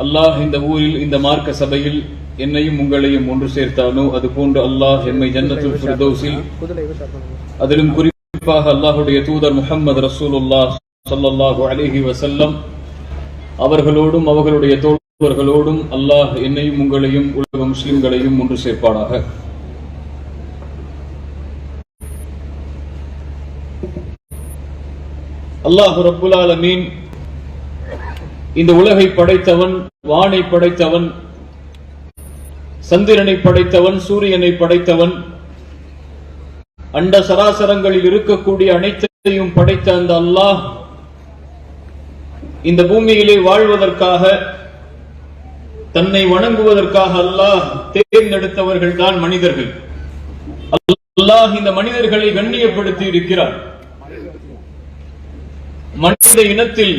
அல்லாஹ் இந்த ஊரில் இந்த மார்க்க சபையில் என்னையும் உங்களையும் ஒன்று சேர்த்தானோ அது போன்று அல்லாஹ் எம்மை ஜன்னத்துல் ஃபிர்தௌஸில் அதிலும் குறிப்பாக அல்லாஹுடைய தூதர் முஹம்மது ரசூலுல்லாஹ் ஸல்லல்லாஹு அலைஹி வஸல்லம் அவர்களோடும் அவர்களுடைய தோழர்களோடும் அல்லாஹ் என்னையும் உங்களையும் உலக முஸ்லிம்களையும் ஒன்று சேர்ப்பானாக. அல்லாஹ் ரப்புல் ஆலமீன் இந்த உலகை படைத்தவன், வானை படைத்தவன், சந்திரனை படைத்தவன், சூரியனை படைத்தவன், அண்ட சராசரங்களில் இருக்கக்கூடிய அனைத்தையும் படைத்த அந்த அல்லாஹ் இந்த பூமியிலே வாழ்வதற்காக, தன்னை வணங்குவதற்காக அல்லாஹ் தேர்ந்தெடுத்தவர்கள் தான் மனிதர்கள். அல்லாஹ் இந்த மனிதர்களை கண்ணியப்படுத்தி இருக்கிறார். மனித இனத்தில்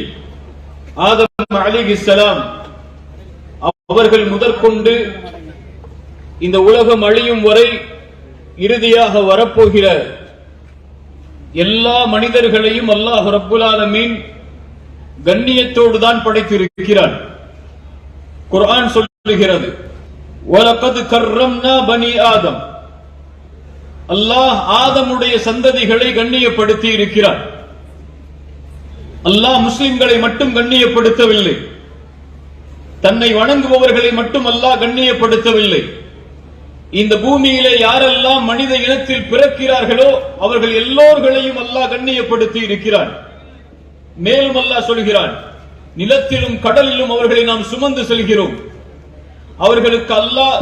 ஆதம் அலைஹிஸ்ஸலாம் அவர்கள் முதற்கொண்டு இந்த உலகம் அழியும் வரை இறுதியாக வரப்போகிற எல்லா மனிதர்களையும் அல்லாஹ் ரப்புல் ஆலமீன் கண்ணியத்தோடு தான் படைத்திருக்கிறான். குர்ஆன் சொல்லுகிறது, வலகத் கர்ரம்னா பனி ஆதம். அல்லாஹ் ஆதமுடைய சந்ததிகளை கண்ணியப்படுத்தி இருக்கிறான். அல்லாஹ் முஸ்லிம்களை மட்டும் கண்ணியப்படுத்தவில்லை, தன்னை வணங்குபவர்களை மட்டும் அல்லாஹ் கண்ணியப்படுத்தவில்லை. இந்த பூமியிலே யாரெல்லாம் மனித இனத்தில் பிறக்கிறார்களோ அவர்கள் எல்லோர்களையும் அல்லாஹ் கண்ணியப்படுத்தி இருக்கிறான். மேலும் அல்லாஹ் சொல்கிறான், நிலத்திலும் கடலிலும் அவர்களை நாம் சுமந்து செல்கிறோம். அவர்களுக்கு அல்லாஹ்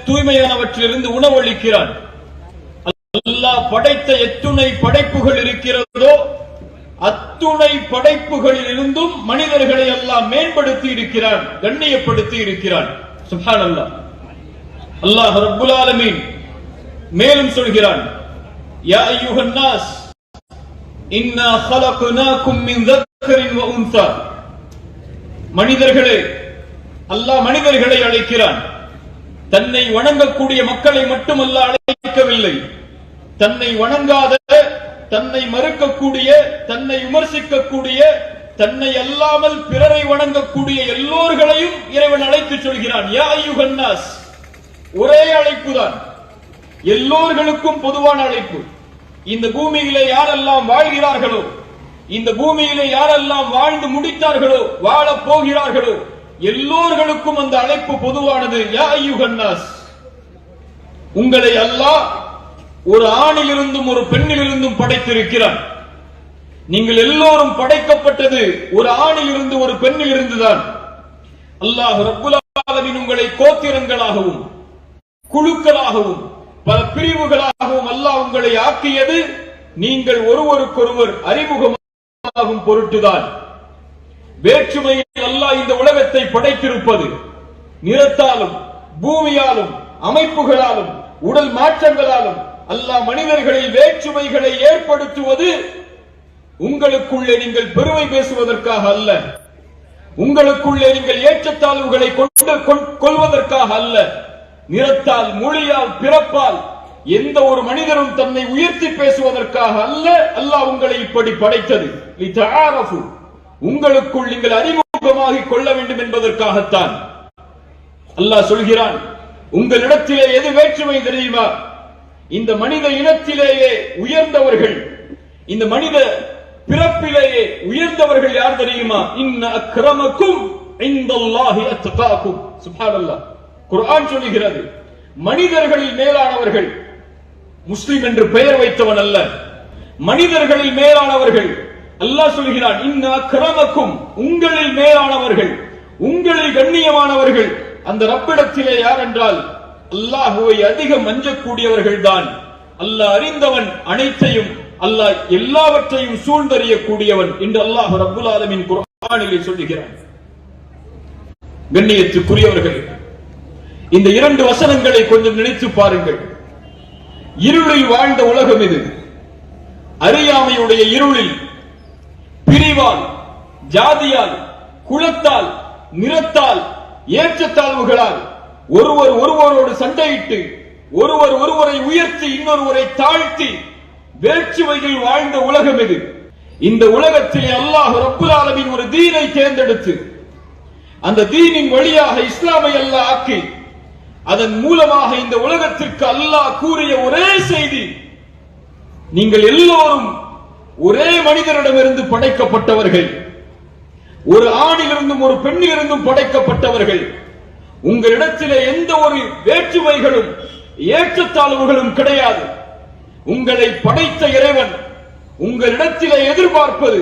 தூய்மையானவற்றிலிருந்து உணவளிக்கிறான். அல்லாஹ் படைத்த எத்துணை படைப்புகள் இருக்கிறதோ அத்துணை படைப்புகளில் இருந்தும் மனிதர்களை அல்லாஹ் மேம்படுத்தி இருக்கிறான், கண்ணியப்படுத்தி இருக்கிறான். சுப்ஹானல்லாஹ். அல்லாஹ் ரப்புல் ஆலமீன் மேலும் சொல்கிறான், யா அய்யுஹன் நாஸ் இன்னா ஹலக்னாகும் மின் ذكرٍ وأنثى. மனிதர்களே, அல்லாஹ் மனிதர்களை அழைக்கிறான். தன்னை வணங்கக்கூடிய மக்களை மட்டும் அல்லாஹ் அழைக்கவில்லை, தன்னை வணங்காத, தன்னை மறுக்கக்கூடிய, தன்னை விமர்சிக்கக்கூடிய, தன்னை அல்லாமல் பிறரை வணங்கக்கூடிய எல்லோர்களையும் இறைவன் அழைத்து சொல்கிறான். யா அய்யுஹன் நாஸ், ஒரே அழைப்புதான், எல்லோர்களுக்கும் பொதுவான அழைப்பு. இந்த பூமியிலே யாரெல்லாம் வாழ்கிறார்களோ, இந்த பூமியிலே யாரெல்லாம் வாழ்ந்து முடித்தார்களோ, வாழப் போகிறார்களோ எல்லோர்களுக்கும் அந்த அழைப்பு பொதுவானது. யா அய்யுஹன் நாஸ், உங்களை அல்லாஹ் ஒரு ஆணிலிருந்தும் ஒரு பெண்ணிலிருந்தும் படைத்திருக்கிறான். நீங்கள் எல்லோரும் படைக்கப்பட்டது ஒரு ஆணிலிருந்து ஒரு பெண்ணிலிருந்து தான். அல்லாஹ் ரப்புல் ஆலமீன் உங்களை கோத்திரங்களாகவும் குழுக்களாகவும் பல பிரிவுகளாகவும் அல்லாஹ் உங்களை ஆக்கியது நீங்கள் ஒருவருக்கொருவர் அறிமுகமாகும் பொருட்டுதான். வேற்றுமையில் அல்லாஹ் இந்த உலகத்தை படைத்திருப்பது நிறத்தாலும் பூமியாலும் அமைப்புகளாலும் உடல் மாற்றங்களாலும் அல்லாஹ் மனிதர்களில் வேற்றுமைகளை ஏற்படுத்துவது உங்களுக்குள்ளே நீங்கள் பெருமை பேசுவதற்காக அல்ல, உங்களுக்குள்ளே நீங்கள் ஏற்றத்தாழ்வுகளை கொள்வதற்காக அல்ல. நிறத்தால், மொழியால், பிறப்பால் எந்த ஒரு மனிதரும் தன்னை உயர்த்தி பேசுவதற்காக அல்ல. அல்லாஹ் உங்களை இப்படி படைத்தது லிதஆரஃபு, உங்களுக்குள் நீங்கள் அறிமுகமாகிக் கொள்ள வேண்டும் என்பதற்காகத்தான். அல்லாஹ் சொல்கிறான், உங்களிடத்திலே எது வேற்றுமை தெரியுமா? இந்த மனித இனத்திலேயே உயர்ந்தவர்கள், இந்த மனித பிறப்பிலேயே உயர்ந்தவர்கள் யார் தெரியுமா? இன்ன அக்ரமக்கும் இன்தல்லாஹி அத்காக்கும். சுப்ஹானல்லாஹ். குர்ஆன் சொல்கிறது, மனிதர்களில் மேலானவர்கள், முஸ்லிம் என்று பெயர் வைத்தவன் அல்ல, மனிதர்களில் மேலானவர்கள். அல்லாஹ் சொல்கிறான், இன்ன அக்ரமக்கும், உங்களில் மேலானவர்கள், உங்களில் கண்ணியமானவர்கள் அந்த ரப்பிடத்திலே யார் என்றால் அல்லாஹுவை அதிகம் அஞ்சக்கூடியவர்கள் தான். அல்லாஹ் அறிந்தவன் அனைத்தையும், அல்லாஹ் எல்லாவற்றையும் சூழ்ந்தறியக்கூடியவன் என்று அல்லாஹ் ரப்புல் ஆலமீன் குர்ஆனிலே சொல்லுகிறான். கண்ணியத்துக்குரியவர்களே, இந்த இரண்டு வசனங்களை கொஞ்சம் நினைத்து பாருங்கள். இருளில் வாழ்ந்த உலகம் இது. அறியாமையுடைய இருளில் பிரிவால், ஜாதியால், குலத்தால், நிறத்தால், ஏற்றத்தாழ்வுகளால் ஒருவரோடு சண்டையிட்டு, ஒருவரை உயர்த்தி இன்னொருவரை தாழ்த்தி வேற்றுமையில் வாழ்ந்த உலகம் இது. இந்த உலகத்திலே அல்லாஹ் ரப்புல் ஆலமீன் ஒரு தீனை தேர்ந்தெடுத்து அந்த தீனின் வழியாக இஸ்லாமை அல்லாஹ் ஆக்கி அதன் மூலமாக இந்த உலகத்திற்கு அல்லாஹ் கூறிய ஒரே செய்தி, நீங்கள் எல்லோரும் ஒரே மனிதரிடமிருந்து படைக்கப்பட்டவர்கள், ஒரு ஆணிலிருந்தும் ஒரு பெண்ணிலிருந்தும் படைக்கப்பட்டவர்கள். உங்களிடத்திலே எந்த ஒரு வேற்றுமைகளும் ஏற்றத்தாழ்வுகளும் கிடையாது. உங்களை படைத்த இறைவன் உங்களிடத்திலே எதிர்பார்ப்பது,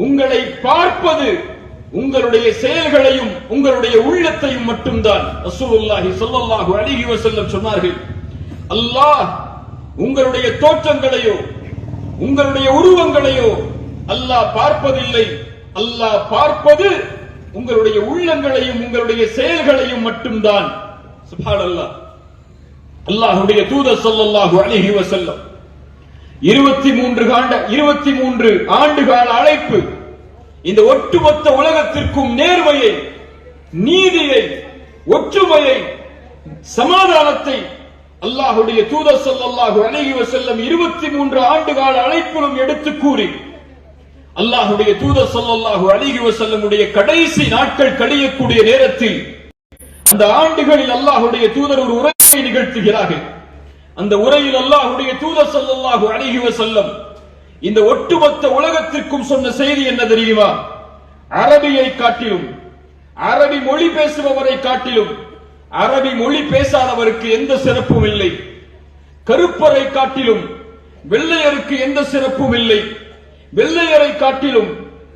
உங்களை பார்ப்பது உங்களுடைய செயல்களையும் உங்களுடைய உள்ளத்தையும் மட்டும்தான். ரசூலுல்லாஹி ஸல்லல்லாஹு அலைஹி வஸல்லம் சொன்னார்கள், அல்லாஹ் உங்களுடைய தோற்றங்களையோ உங்களுடைய உருவங்களையோ அல்லாஹ் பார்ப்பதில்லை. அல்லாஹ் பார்ப்பது உங்களுடைய உள்ளங்களையும் உங்களுடைய செயல்களையும் மட்டும்தான். சுப்ஹானல்லாஹ். அல்லாஹ்வுடைய தூதர் ஸல்லல்லாஹு அலைஹி வஸல்லம் 23 ஆண்டுகால அழைப்பு, இந்த ஒட்டுமொத்த உலகத்திற்கும் நேர்மையை, நீதியை, ஒற்றுமையை, சமாதானத்தை அல்லாஹ்வுடைய தூதர் ஸல்லல்லாஹு அலைஹி வஸல்லம் 23 ஆண்டுகால அழைப்பிலும் எடுத்து கூறி, அல்லாஹ்வுடைய தூதர் ஸல்லல்லாஹு அலைஹி வஸல்லமுடைய கடைசி நாட்கள் கழியக்கூடிய நேரத்தில் அந்த ஆண்டுகளில் அல்லாஹ்வுடைய தூதர் ஒரு உரையை நிகழ்த்துகிறார்கள். அந்த உரையில் அல்லாஹ்வுடைய தூதர் ஸல்லல்லாஹு அலைஹி வஸல்லம் இந்த ஒட்டுமொத்த உலகத்திற்கும் சொன்ன செய்தி என்ன தெரியுமா? அரபியை காட்டிலும், அரபி மொழி பேசுபவரை காட்டிலும் அரபி மொழி பேசாதவருக்கு எந்த சிறப்பும் இல்லை. கருப்பரை காட்டிலும் வெள்ளையருக்கு எந்த சிறப்பும் இல்லை. வெள்ளையரை காட்டிலும்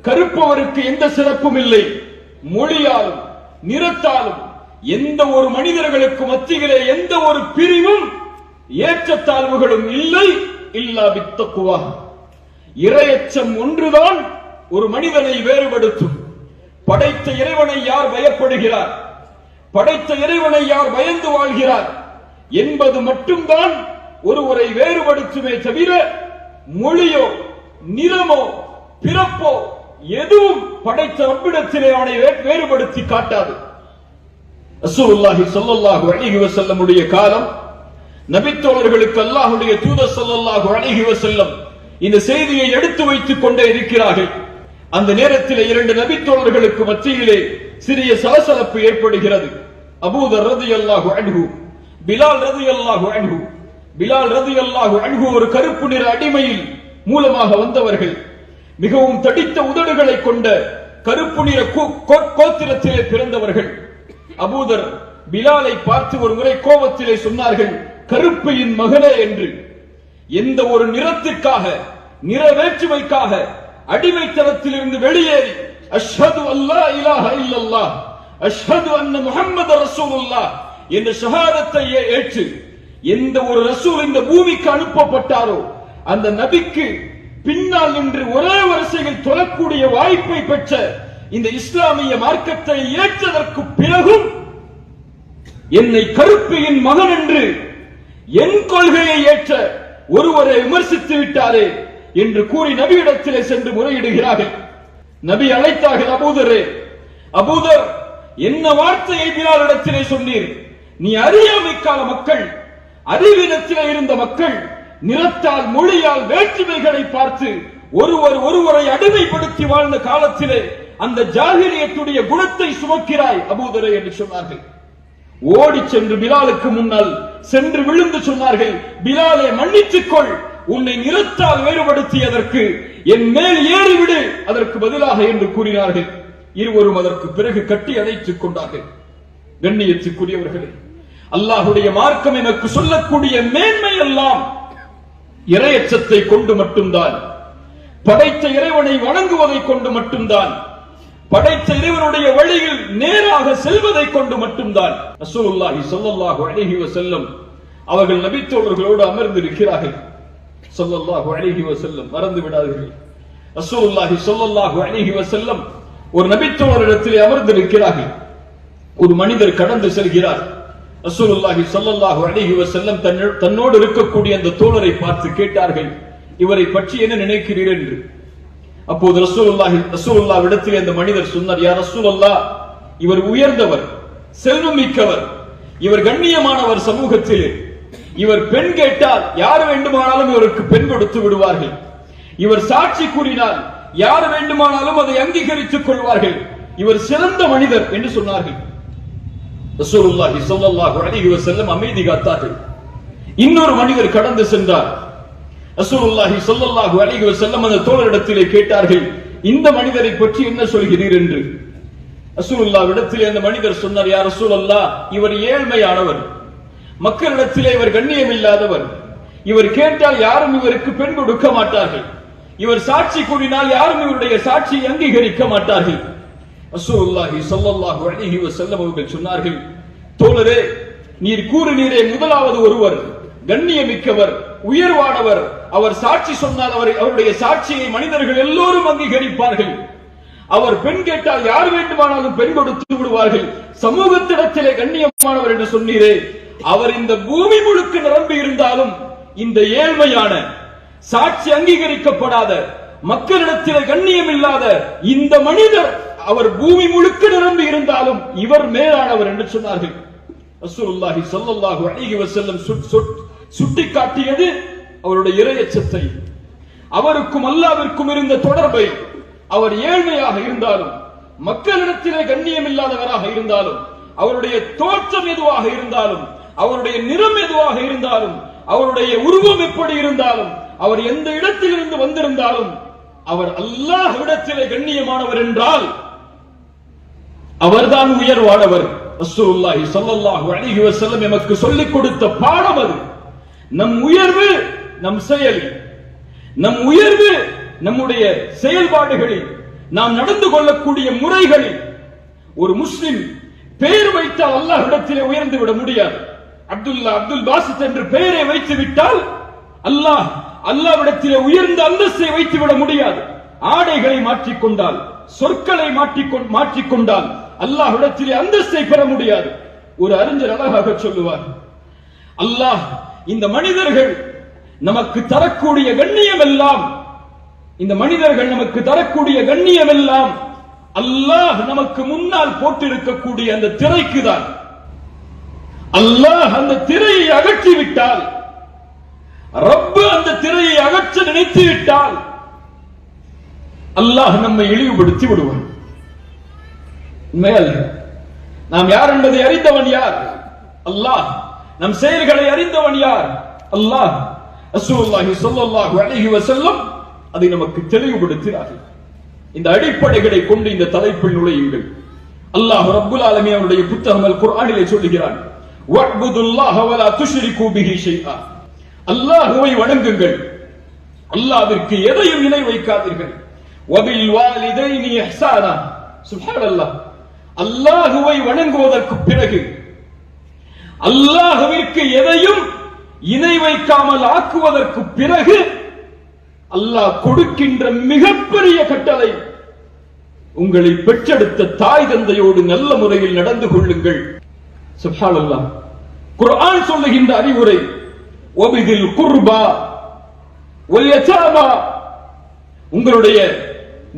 கருப்பவருக்கு எந்த சிறப்பும் இல்லை. மொழியாலும் நிறத்தாலும் எந்த ஒரு மனிதர்களுக்கு மத்தியிலே எந்த ஒரு பிரிவும் ஏற்றத்தாழ்வுகளும் இல்லை. இல்லா பித்தக்குவா, இறையச்சம் ஒன்றுதான் ஒரு மனிதனை வேறுபடுத்தும். படைத்த இறைவனை யார் பயப்படுகிறார், படைத்த இறைவனை யார் பயந்து வாழ்கிறார் என்பது மட்டும்தான் ஒருவரை வேறுபடுத்துமே தவிர மொழியோ நிறமோ பிறப்போ எதுவும் படைத்த ரப்பிடத்திலே அவனை வேறுபடுத்தி காட்டாது. ரசூலுல்லாஹி ஸல்லல்லாஹு அலைஹி வஸல்லமுடைய காலம், நபித்தோழர்களுக்கு அல்லாஹ்வுடைய தூதர் ஸல்லல்லாஹு அலைஹி வஸல்லம் இந்த செய்தியை எடுத்து வைத்துக் கொண்டே இருக்கிறார்கள். அந்த நேரத்தில் 2 நபித்தோழர்களுக்கு மத்தியிலே சிறிய சலசலப்பு ஏற்படுகிறது. அபூதர் ரலியல்லாஹு அன்ஹு, பிலால் ரலியல்லாஹு அன்ஹு. பிலால் ரலியல்லாஹு அன்ஹு ஒரு கருப்பு நிற அடிமையில் மூலமாக வந்தவர்கள். மிகவும் தடித்த உதடுகளை கொண்ட கருப்பு நிற கோத்திரத்திலே பிறந்தவர்கள். அபூதர் பிலாலை பார்த்து ஒரு முறை கோபத்திலே சொன்னார்கள், கருப்பையின் மகனே என்று. எந்த ஒரு நிறத்திற்காக, நிற வேற்றுமைக்காக அடிமைத்தனத்திலிருந்து வெளியேறி அஷ்ஹது அல்லா இலாஹ இல்லல்லாஹ் அஷ்ஹது அன்ன முஹம்மது ரசூலுல்லாஹ் என்ற ஷஹாதத்தை ஏற்று எந்த ஒரு ரசூல் இந்த பூமிக்கு அனுப்பப்பட்டாரோ அந்த நபிக்கு பின்னால் நின்று ஒரே வரிசையில் தொழக்கூடிய வாய்ப்பை பெற்ற இந்த இஸ்லாமிய மார்க்கத்தை ஏற்றதற்கு பிறகும் என்னை கருப்பையின் மகன் என்று என் கொள்கையை ஏற்ற ஒருவரை விமர்சித்து விட்டாரே என்று கூறி நபியிடத்திலே சென்று முறையிடுகிறார்கள். நபி அழைத்தார்கள், அபூதரே, அபூதர், என்ன வார்த்தையை பிலாலிடத்திலே சொன்னீர்? நீ அறியாமைக்கால மக்கள், அறிவினத்திலே இருந்த மக்கள் நிறத்தால் மொழியால் வேற்றுமைகளை பார்த்து ஒருவரை அடிமைப்படுத்தி வாழ்ந்த காலத்திலே அந்த ஜாகிலியத்துடைய குணத்தை சுமக்கிறாய் அபூதரே என்று சொன்னார்கள். ஓடி சென்று பிலாலுக்கு முன்னால் சென்று விழுந்து சொன்னார்கள், பிலாலை மன்னித்துக் கொள், உன்னை நிறத்தால் வேறுபடுத்தியதற்கு என் மேல் ஏறிவிடு அதற்கு பதிலாக என்று கூறினார்கள். இருவரும் அதற்கு பிறகு கட்டி அணைத்துக் கொண்டார்கள். கண்ணியத்துக்குரியவர்களே, அல்லாஹ்வுடைய மார்க்கம் எனக்கு சொல்லக்கூடிய மேன்மை எல்லாம் இறையச்சத்தை கொண்டு மட்டும்தான், படைத்த இறைவனை வணங்குவதை கொண்டு மட்டும்தான், படைத்த இறைவனுடைய வழியில் நேராக செல்வதை கொண்டு மட்டும்தான். ரசூலுல்லாஹி ஸல்லல்லாஹு அலைஹி வஸல்லம் அவர்கள் நபித்தோழர்களோடு அமர்ந்திருக்கிறார்கள். ஸல்லல்லாஹு அலைஹி வஸல்லம் மறந்து விடாதீர்கள், ரசூலுல்லாஹி ஸல்லல்லாஹு அலைஹி வஸல்லம் ஒரு நபித்தோழரிடத்திலே அமர்ந்திருக்கிறார்கள். ஒரு மனிதர் கடந்து செல்கிறார். ரசூலுல்லாஹி ஸல்லல்லாஹு அலைஹி வஸல்லம் தன்னோடு இருக்கக்கூடிய அந்த தோழரை பார்த்து கேட்டார்கள், இவரை பற்றி என்ன நினைக்கிறீர் என்று. அப்போது ரசூலுல்லாஹ்விடத்தில் அந்த மனிதர் சொன்னார், யா ரசூலல்லாஹ், இவர் உயர்ந்தவர், செல்வம் மிக்கவர், இவர் கண்ணியமானவர் சமூகத்திலே. இவர் பெண் கேட்டால் யார் வேண்டுமானாலும் இவருக்கு பெண் கொடுத்து விடுவார்கள். இவர் சாட்சி கூறினால் யார் வேண்டுமானாலும் அதை அங்கீகரித்துக் கொள்வார்கள். இவர் சிறந்த மனிதர் என்று சொன்னார்கள். ரசூலுல்லாஹி ஸல்லல்லாஹு அலைஹி வஸல்லம் அமைதி காத்தார்கள். இன்னொரு மனிதர் கடந்து சென்றார். ரசூலுல்லாஹி ஸல்லல்லாஹு அலைஹி வஸல்லம் அந்த தோழரிடத்திலே கேட்டார்கள், இந்த மனிதரை பற்றி என்ன சொல்கிறீர் என்று. ரசூலுல்லாஹ்விடத்திலே அந்த மனிதர் சொன்னார், யா ரசூலல்லாஹ், இவர் ஏழ்மையானவர், மக்களிடத்திலே இவர் கண்ணியம் இல்லாதவர், இவர் கேட்டால் யாரும் இவருக்கு பெண் கொடுக்க மாட்டார்கள், இவர் சாட்சி கூறினால் யாரும் இவருடைய சாட்சியை அங்கீகரிக்க மாட்டார்கள். ரசூலுல்லாஹி ஸல்லல்லாஹு அலைஹி வஸல்லம் அவர்கள் சொன்னார்கள், தோழரே, நீர் கூறினீரே, முதலாவது ஒருவர் கண்ணியமிக்கவர், உயர்வானவர், அவர் சாட்சி சொன்னால் அவருடைய சாட்சியை மனிதர்கள் எல்லோரும் அங்கீகரிப்பார்கள், அவர் பெண் கேட்டால் யார் வேண்டுமானாலும் பெண் கொடுத்து விடுவார்கள், சமூகத்திடத்திலே கண்ணியமானவர் என்று சொன்னீரே, அவர் இந்த பூமி முழுக்க நிரம்பி இருந்தாலும் இந்த ஏழ்மையான, சாட்சி அங்கீகரிக்கப்படாத, மக்களிடத்திலே கண்ணியம் இல்லாத இந்த மனிதர் அவர் பூமி முழுக்க நிரம்பி இருந்தாலும் இவர் மேலானவர் என்று சொன்னார்கள். ரசூலுல்லாஹி ஸல்லல்லாஹு அலைஹி வஸல்லம் சுட்டிக்காட்டியது அவருடைய இறையச்சத்தை, அவருக்கும் அல்லாஹ்விற்கும் இருந்த தொடர்பை. அவர் ஏழ்மையாக இருந்தாலும், மக்களிடத்திலே கண்ணியம் இல்லாதவராக இருந்தாலும், அவருடைய தோற்றம் எதுவாக இருந்தாலும், அவருடைய நிறம் எதுவாக இருந்தாலும், அவருடைய உருவம் எப்படி இருந்தாலும், அவர் எந்த இடத்திலிருந்து வந்திருந்தாலும், அவர் அல்லாஹ்விடத்திலே கண்ணியமானவர் என்றால் அவர்தான் உயர்வானவர். ரசூலுல்லாஹி ஸல்லல்லாஹு அலைஹி வஸல்லம் நமக்கு சொல்லிக் கொடுத்த பாடம் அது. நம் உயர்வு நம் செயலில், நம் உயர்வு நம்முடைய செயல்பாடுகளில், நாம் நடந்து கொள்ளக்கூடிய முறைகளில். ஒரு முஸ்லிம் பெயர் வைத்தால் அல்லாஹ்விடத்திலே உயர்ந்து விட முடியாது. அப்துல் பாசித் என்று பெயரை வைத்து விட்டால் அல்லாஹ்விடத்திலே உயர்ந்த அந்தஸ்தை வைத்து விட முடியாது. ஆடைகளை மாற்றிக்கொண்டால், சொற்களை மாற்றிக்கொண்டால் அல்லாஹ்விடத்திலே அந்தஸ்தை பெற முடியாது. ஒரு அறிஞர் அழகாக சொல்லுவார், அல்லாஹ் இந்த மனிதர்கள் நமக்கு தரக்கூடிய கண்ணியம் எல்லாம், இந்த மனிதர்கள் நமக்கு தரக்கூடிய கண்ணியம் எல்லாம் அல்லாஹ் நமக்கு முன்னால் போட்டிருக்கக்கூடிய அந்த திரைக்கு தான். அல்லாஹ் அந்த திரையை அகற்றிவிட்டால், ரப்பு அந்த திரையை அகற்ற நினைத்து விட்டால் அல்லாஹ் நம்மை இழிவுபடுத்தி விடுவான். மேல் நாம் யார் என்பதை அறிந்தவன் யார்? அல்லாஹ். நம் செயல்களை அறிந்தவன் யார்? அல்லாஹ். ரசூலுல்லாஹி ஸல்லல்லாஹு அலைஹி வஸல்லம் அதை நமக்கு தெளிவுபடுத்தினார்கள். இந்த அடிப்படைகளை கொண்டு இந்த தலைப்பில் நுழையுங்கள். அல்லாஹ் ரப்புல் ஆலமீன் அவருடைய புத்தகம் அல் குர்ஆனிலே சொல்லுகிறான், வஅ்புதுல்லாஹ வலா துஷ்ரிகு பிஹி ஷைஆ. அல்லாஹ்வை வணங்குங்கள், அல்லாஹ்விற்கு எதையும் இணை வைக்காதீர்கள். வபில் வாலிதைனி இஹ்சானா. சுப்ஹானல்லாஹ். அல்லாஹ்வை வணங்குவதற்கு பிறகு அல்லாஹ்விற்கு எதையும் இணை வைக்காமல் ஆக்குவதற்கு பிறகு அல்லாஹ் கொடுக்கின்ற மிகப்பெரிய கட்டளை, உங்களை பெற்றெடுத்த தாய் தந்தையோடு நல்ல முறையில் நடந்து கொள்ளுங்கள். சுப்ஹானல்லாஹ். குர்ஆன் சொல்லுகின்ற அறிவுரை, வபிதில் குர்பா வல் யதாமா, உங்களுடைய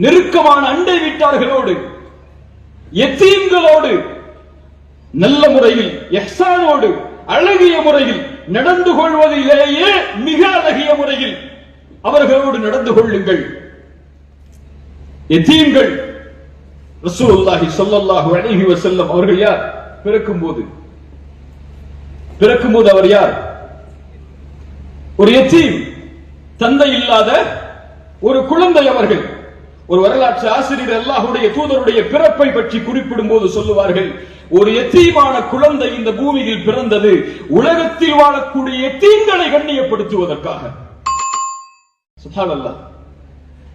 நெருக்கமான அண்டை வீட்டார்களோடு, யதீம்களோடு நல்ல முறையில், இஹ்சானோடு, அழகிய முறையில் நடந்து கொள்வதிலேயே மிக அழகிய முறையில் அவர்களோடு நடந்து கொள்ளுங்கள். யதீம்கள். ரசூலுல்லாஹி ஸல்லல்லாஹு அலைஹி வஸல்லம் அவர்கள் யார்? பிறக்கும்போது அவர் யார்? ஒரு யதீம், தந்தை இல்லாத ஒரு குழந்தை அவர்கள். ஒரு வரலாற்று ஆசிரியர் அல்லாஹ்வுடைய தூதருடைய பிறப்பை பற்றி குறிப்பிடும் போது சொல்லுவார்கள், ஒரு யதீமான குழந்தை இந்த பூமியில் பிறந்தது உலகத்தில் வாழக்கூடிய யதீம்களை கண்ணியப்படுத்துவதற்காக. சுப்ஹானல்லாஹ்.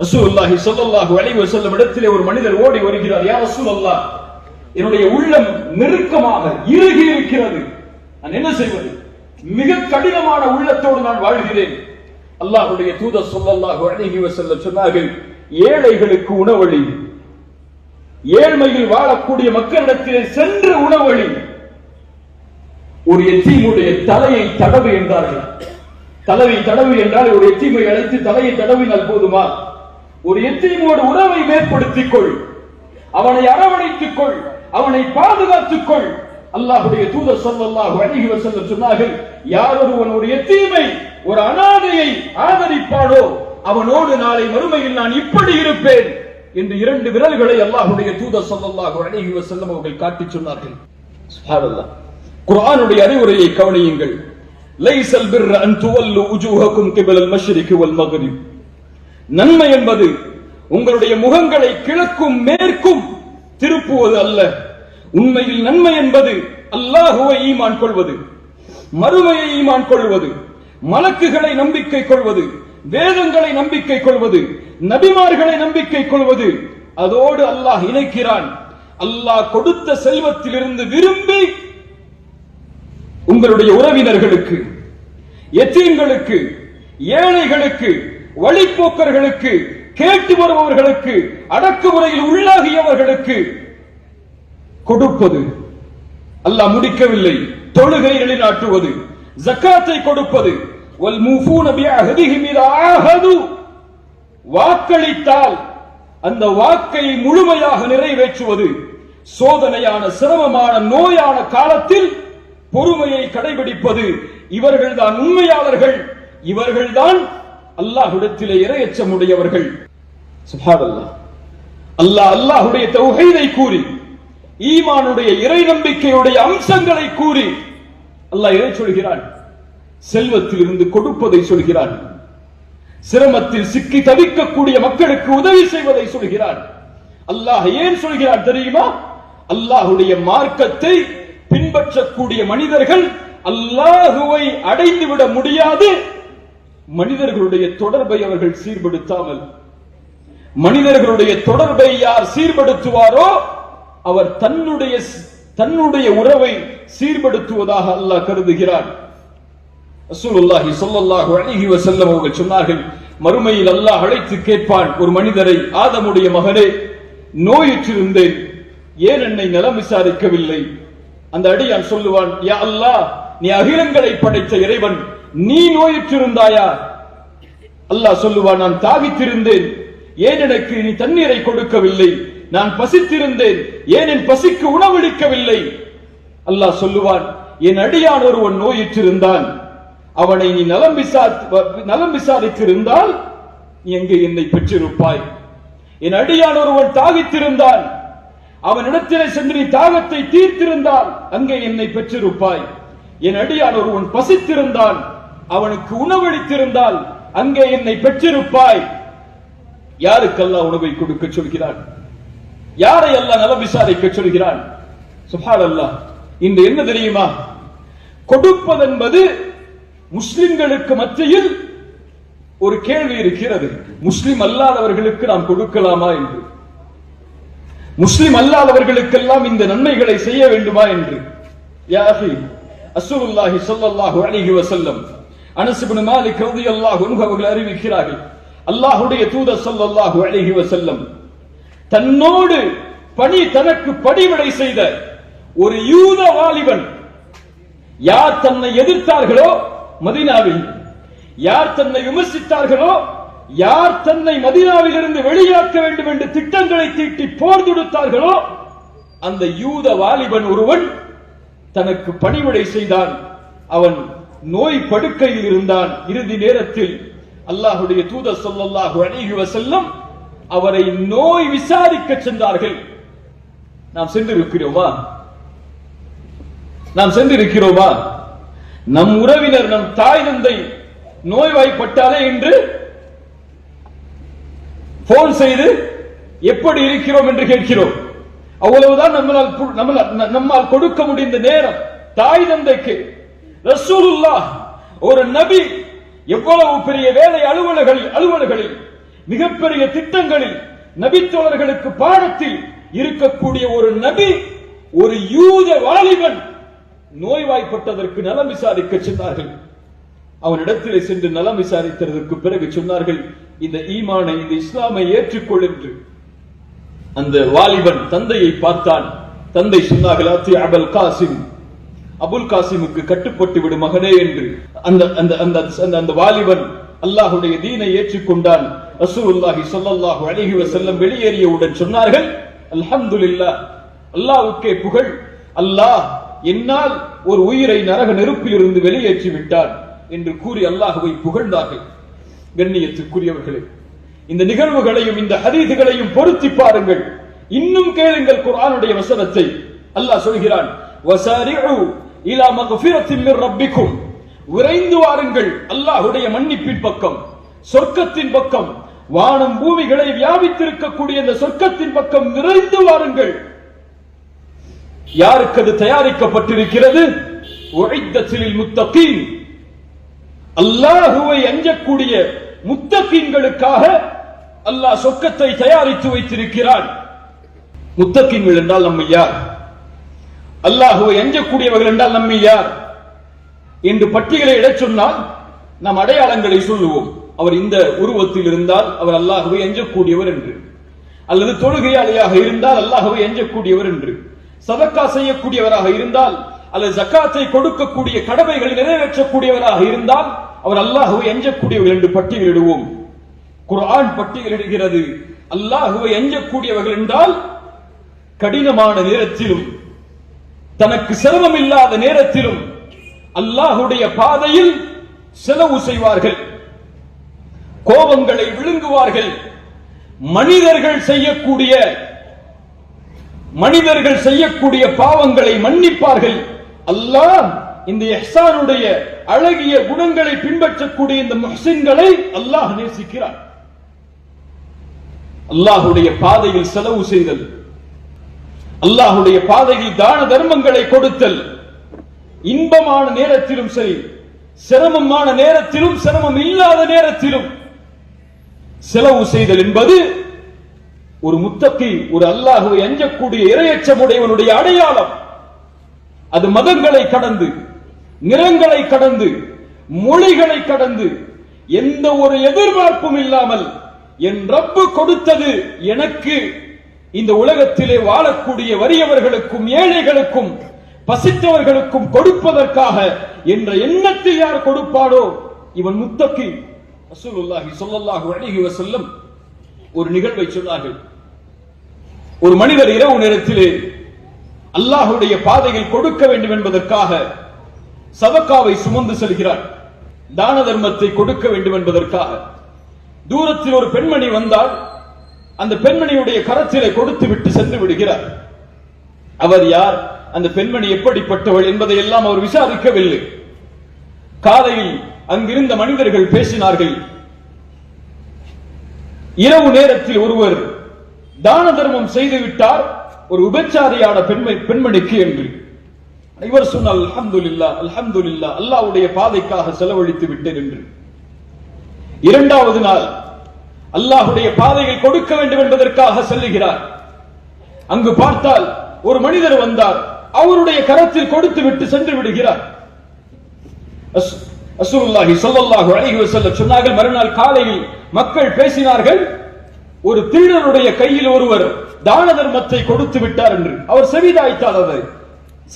ரசூலுல்லாஹி ஸல்லல்லாஹு அலைஹி வஸல்லம் இடத்திலே ஒரு மனிதர் ஓடி வருகிறார், யா ரசூலல்லாஹ், என்னுடைய உள்ளம் நெருக்கமாக இறுகி இருக்கிறது, நான் என்ன செய்வது? மிக கடினமான உள்ளத்தோடு நான் வாழ்கிறேன். அல்லாஹ்வுடைய தூதர் ஸல்லல்லாஹு அலைஹி வஸல்லம் சொன்னார்கள், ஏழைகளுக்கு உணவளி, ஏழ்மையில் வாழக்கூடிய மக்களிடத்திலே சென்று உணவளி. ஒரு யதீமுடைய தலையை தடவு என்றார்கள். தடவு என்றால் ஒரு யதீமை அழைத்து தலையை தடவினால் போதுமா? ஒரு யதீமோடு உறவை மேற்படுத்திக் கொள், அவனை அரவணைத்துக் கொள், அவனை பாதுகாத்துக் கொள். அல்லாஹ்வுடைய தூதர் ஸல்லல்லாஹு அலைஹி வஸல்லம் சொன்னார்கள், யார் ஒருவன் ஒரு யதீமை, ஒரு அனாதையை ஆதரிப்பானோ அவனோடு நாளை மறுமையில் நான் இப்படி இருப்பேன். என்று 2 விரல்களை அல்லாஹ்வுடைய தூதர் ஸல்லல்லாஹு அலைஹி வஸல்லம் அவர்கள் காட்டிச் சொன்னார்கள். சுப்ஹானல்லாஹ். குர்ஆனுடைய அறிவுரையை கவனியுங்கள். லைஸல் பிர்ர அன் துவல்லு உஜூஹக்கும் கிபலல் மஷ்ரிகி வல் மக்ரிப். நன்மை என்பது உங்களுடைய முகங்களை கிழக்கும் மேற்கும் திருப்புவது அல்ல. உண்மையில் நன்மை என்பது அல்லாஹ்வை ஈமான் கொள்வது, மறுமையை ஈமான் கொள்வது, மலக்குகளை நம்பிக்கை கொள்வது, வேதங்களை நம்பிக்கை கொள்வது, நபிமார்களை நம்பிக்கை கொள்வது. அதோடு அல்லாஹ் இணைக்கிறான். அல்லாஹ் கொடுத்த செல்வத்திலிருந்து விரும்பி உங்களுடைய உறவினர்களுக்கு, யத்தீம்களுக்கு, ஏழைகளுக்கு, வழிப்போக்கர்களுக்கு, கேட்டு வருபவர்களுக்கு, அடக்குமுறையில் உள்ளாகியவர்களுக்கு கொடுப்பது. அல்லாஹ் முடிக்கவில்லை. தொழுகை நிலைநாட்டுவது, ஜக்காத்தை கொடுப்பது, வல் மூஃபூன பிஅஹதிஹிம் இதா ஆஹது. வாக்களித்தால் அந்த வாக்கை முழுமையாக நிறைவேற்றுவது. சோதனையான, சிரமமான, நோயான காலத்தில் பொறுமையை கடைபிடிப்பது. இவர்கள்தான் உண்மையாளர்கள், இவர்கள்தான் அல்லாஹ்விடத்திலே இறையச்சமுடையவர்கள். சுப்ஹானல்லாஹ். அல்லாஹ்வுடைய தௌஹீதை கூறி, ஈமானுடைய இறை நம்பிக்கையுடைய அம்சங்களை கூறி அல்லாஹ் இதை சொல்கிறான். செல்வத்தில் இருந்து கொடுப்பதை சொல்கிறான். சிரமத்தில் சிக்கி தவிக்கக்கூடிய மக்களுக்கு உதவி செய்வதை சொல்கிறான். அல்லாஹ் ஏன் சொல்கிறான் தெரியுமா? அல்லாஹ்வுடைய மார்க்கத்தை பின்பற்றக்கூடிய மனிதர்கள் அல்லாஹ்வை அடைந்துவிட முடியாது. மனிதர்களுடைய தொடர்பை அவர்கள் சீர்படுத்தாமல், மனிதர்களுடைய தொடர்பை யார் சீர்படுத்துவாரோ அவர் தன்னுடைய உறவை சீர்படுத்துவதாக அல்லாஹ் கருதுகிறான். ரசூலுல்லாஹி ஸல்லல்லாஹு அலைஹி வஸல்லம் அவர்கள் சொன்னார்கள், மறுமையில் அல்லாஹ் அழைத்து கேட்பான் ஒரு மனிதரை, ஆதமுடைய மகனே, நோயுற்றிருந்தேன், ஏன் என்னை நலம் விசாரிக்கவில்லை? அந்த அடியான் சொல்லுவான், யா அல்லாஹ், நீ அகிலங்களை படைத்த இறைவன், நீ நோயுற்றிருந்தாயா? அல்லாஹ் சொல்லுவான், நான் தாகித்திருந்தேன், ஏன் எனக்கு நீ தண்ணீரை கொடுக்கவில்லை? நான் பசித்திருந்தேன், ஏன் என் பசிக்கு உணவளிக்கவில்லை? அல்லாஹ் சொல்லுவான், என் அடியான் ஒருவன் நோயுற்றிருந்தான், அவனை நீ நலம் விசாரித்திருந்தால் நீ எங்கே என்னை பெற்றிருப்பாய்? என் அடியான் ஒருவன் தாகித்திருந்தான், அவனிடத்திலே சென்று நீ தாகத்தை தீர்த்திருந்தால் அங்கே என்னை பெற்றிருப்பாய். என் அடியான் ஒருவன் பசித்திருந்தான், அவனுக்கு உணவளித்திருந்தால் அங்கே என்னை பெற்றிருப்பாய். யாருக்கு அல்லாஹ் உணவை கொடுக்க சொல்கிறான்? யாரை அல்லாஹ் நலம் விசாரிக்க சொல்கிறான்? சுப்ஹானல்லாஹ். இன்று என்ன தெரியுமா? கொடுப்பதென்பது முஸ்லிம்களுக்கு மத்தியில் ஒரு கேள்வி இருக்கிறது. முஸ்லிம் அல்லாதவர்களுக்கு நாம் கொடுக்கலாமா என்று, முஸ்லிம் அல்லாதவர்களுக்கெல்லாம் இந்த நன்மைகளை செய்ய வேண்டுமா என்று. யா அஹி, ரசூலுல்லாஹி ஸல்லல்லாஹு அலைஹி வஸல்லம் அனஸ் இப்னு மாலிக் ரலியல்லாஹு அன்ஹு அவர்கள் அறிவிக்கிறார்கள், அல்லாஹ்வுடைய தூதர் ஸல்லல்லாஹு அலைஹி வஸல்லம் தன்னோடு தனக்கு பணிவிடை செய்த ஒரு யூத வாலிபன், யார் தன்னை எதிர்த்தார்களோ மதீனாவில், யார் தன்னை விமர்சித்தார்களோ, யார் தன்னை மதீனாவில் இருந்து வெளியாக்க வேண்டும் என்று திட்டங்களை தீட்டி போர் தொடுத்தார்களோ, அந்த யூத வாலிபன் ஒருவன் தனக்கு பணிவிடை செய்தான். அவன் நோய் படுக்கையில் இருந்தான். இறுதி நேரத்தில் அல்லாஹ்வுடைய தூதர் ஸல்லல்லாஹு அலைஹி வஸல்லம் அவரை நோய் விசாரிக்க சென்றார்கள். நாம் சென்றிருக்கிறோமா? நாம் சென்றிருக்கிறோமா? நம் உறவினர், நம் தாய் தந்தை நோய்வாய்ப்பட்டாலே என்று போன் செய்து எப்படி இருக்கிறோம் என்று கேட்கிறோம். அவ்வளவுதான் நம்மால் கொடுக்க முடிந்த நேரம் தாய் தந்தைக்கு. ரசூலுல்லாஹ் ஒரு நபி, எவ்வளவு பெரிய வேலை அலுவலர்களில் மிகப்பெரிய திட்டங்களில் நபித்தோழர்களுக்கு பாடத்தில் இருக்கக்கூடிய ஒரு நபி, ஒரு யூத வாலிபன் நோய்வாய்ப்பட்டதற்கு நலம் விசாரிக்க சென்றார்கள். அவனிடத்திலே சென்று நலம் விசாரித்ததற்கு பிறகு சொன்னார்கள், இந்த ஈமானை, இந்த இஸ்லாமை ஏற்றுக்கொள் என்று. அந்த வாலிபன் தந்தையை பார்த்தான். தந்தை சொன்னார்கள், அத்தி அபுல் காசிம், அபுல் காசிமுக்கு கட்டுப்பட்டு விடு மகனே என்று. அந்த வாலிபன் அல்லாஹ்வுடைய தீனை ஏற்றுக்கொண்டான். ரசூலுல்லாஹி ஸல்லல்லாஹு அலைஹி வஸல்லம் வெளியேறியவுடன் சொன்னார்கள், அல்ஹம்துலில்லாஹ், அல்லாஹ்வுக்கே புகழ், அல்லாஹ் என்னால் ஒரு உயிரை நரக நெருப்பில் இருந்து வெளியேற்றி விட்டான் என்று கூறி அல்லாஹ்வை புகழ்ந்தார்கள். கண்ணியத்துக்குரியவர்களே, இந்த நிகழ்வுகளையும் இந்த ஹதீதுகளையும் பொருத்தி பாருங்கள். இன்னும் கேளுங்கள் குர்ஆனுடைய வசனத்தை. அல்லாஹ் சொல்கிறான், வஸாரிஉ இலா மக்ஃபிரத்தின் மிர் ரப்பிக்கும், விரைந்து வாருங்கள் அல்லாஹ்வுடைய மன்னிப்பின் பக்கம், சொர்க்கத்தின் பக்கம், வானம் பூமிகளை வியாபித்திருக்கக்கூடிய இந்த சொர்க்கத்தின் பக்கம் விரைந்து வாருங்கள். யாருக்கு அது தயாரிக்கப்பட்டிருக்கிறது? உஇத்தத்தில் முத்தகீன், அல்லாஹ்வை அஞ்சக்கூடிய முத்தகீன்களுக்காக அல்லாஹ் சொர்க்கத்தை தயாரித்து வைத்திருக்கிறான். முத்தகீன்கள் என்றால் நம்மை யார்? அல்லாஹ்வை அஞ்சக்கூடியவர்கள் என்றால் நம்மை யார் என்று பட்டியலை இடச் சொன்னால் நாம் அடையாளங்களை சொல்லுவோம். அவர் இந்த உருவத்தில் இருந்தால் அவர் அல்லாஹ்வை அஞ்சக்கூடியவர் என்று, அல்லது தொழுகையாளியாக இருந்தால் அல்லாஹ்வை அஞ்சக்கூடியவர் என்று, சதக்கா செய்யக்கூடியவராக இருந்தால் அல்லது ஜக்காத்தை கொடுக்கக்கூடிய கடமைகளை நிறைவேற்றக்கூடியவராக இருந்தால் அவர் அல்லாஹ்வை அஞ்சக்கூடியவர் என்று பட்டியலிடுவோம். குர்ஆன் பட்டியலிடுகிறது, அல்லாஹ்வை அஞ்சக்கூடியவர்கள் என்றால் கடினமான நேரத்திலும் தனக்கு சிரமம் இல்லாத நேரத்திலும் அல்லாஹ்வுடைய பாதையில் செலவு செய்வார்கள், கோபங்களை விழுங்குவார்கள், மனிதர்கள் செய்யக்கூடிய பாவங்களை மன்னிப்பார்கள். அல்லாஹ் இந்த இஹ்சானுடைய அழகிய குணங்களை பின்பற்றக்கூடிய இந்த முஹ்சின்களை அல்லாஹ் நேசிக்கிறார். அல்லாஹ்வுடைய பாதையில் செலவு செய்தல், அல்லாஹ்வுடைய பாதையில் தான தர்மங்களை கொடுத்தல், இன்பமான நேரத்திலும் சரி, சிரமமான நேரத்திலும், சிரமம் இல்லாத நேரத்திலும் செலவு செய்தல் என்பது ஒரு முத்தகி, ஒரு அல்லாஹ்வை அஞ்சக்கூடிய இறையச்சமுடையவனுடைய அடையாளம். அது மதங்களை கடந்து, நிறங்களை கடந்து, மொழிகளை கடந்து, எந்த ஒரு எதிர்பார்ப்பும் இல்லாமல் என் ரப்பு கொடுத்தது எனக்கு இந்த உலகத்திலே வாழக்கூடிய வறியவர்களுக்கும் ஏழைகளுக்கும் பசித்தவர்களுக்கும் கொடுப்பதற்காக என்ற எண்ணத்தை யார் கொடுப்பாரோ இவன் முத்தகி. ரசூலுல்லாஹி ஸல்லல்லாஹு அலைஹி வஸல்லம் ஒரு நிகழ்வை சொன்னார்கள். ஒரு மனிதர் இரவு நேரத்திலே அல்லாஹ்வுடைய பாதையில் கொடுக்க வேண்டும் என்பதற்காக சதக்காவை சுமந்து செல்கிறார். தான தர்மத்தை கொடுக்க வேண்டும் என்பதற்காக தூரத்தில் ஒரு பெண்மணி வந்தால் அந்த பெண்மணியுடைய கரத்திலே கொடுத்து விட்டு சென்று விடுகிறார். அவர் யார், அந்த பெண்மணி எப்படிப்பட்டவள் என்பதை எல்லாம் அவர் விசாரிக்கவில்லை. காலையில் அங்கிருந்த மனிதர்கள் பேசினார்கள், இரவு நேரத்தில் ஒருவர் தான தர்மம் செய்து விட்டார் ஒரு விபச்சாரியான பெண்மணிக்கு என்று. இவர் சொன்னால் அல்ஹம்துலில்லாஹ் அல்ஹம்துலில்லாஹ், அல்லாஹ்வுடைய பாதைக்காக செலவழித்து விட்டேன் என்று. இரண்டாவது நாள் அல்லாஹ்வுடைய பாதையில் கொடுக்க வேண்டும் என்பதற்காக செல்லுகிறார். அங்கு பார்த்தால் ஒரு மனிதர் வந்தார், அவருடைய கரத்தில் கொடுத்து விட்டு சென்று விடுகிறார். ரசூலுல்லாஹி ஸல்லல்லாஹு அலைஹி வஸல்லம் சொன்னார்கள், மறுநாள் காலையில் மக்கள் பேசினார்கள், ஒரு திருடனுடைய கையில் ஒருவர் தான தர்மத்தை கொடுத்து விட்டார் என்று. அவர் செவிதாய்த்தார், அதை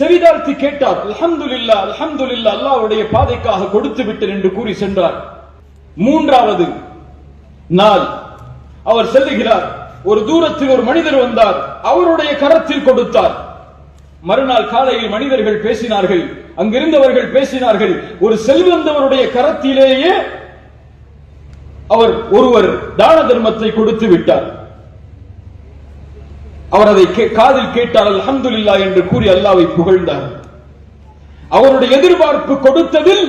செவிதாழ்த்தி கேட்டார், அல்ஹம்துலில்லாஹ் அல்ஹம்துலில்லாஹ், அல்லாஹ்வுடைய பாதைக்காக கொடுத்து விட்டேன் என்று கூறி சென்றார். மூன்றாவது நாள் அவர் செல்லுகிறார், ஒரு தூரத்தில் ஒரு மனிதர் வந்தார், அவருடைய கரத்தில் கொடுத்தார். மறுநாள் காலையில் மனிதர்கள் பேசினார்கள், அங்கிருந்தவர்கள் பேசினார்கள், ஒரு செல்வந்தவருடைய கரத்திலேயே அவர் ஒருவர் தான தர்மத்தை கொடுத்து விட்டார். அவர் அதை காதில் கேட்டார், அல்ஹம்துலில்லாஹ் என்று கூறி அல்லாஹ்வை புகழ்ந்தார். அவருடைய எதிர்பார்ப்பு கொடுத்ததில்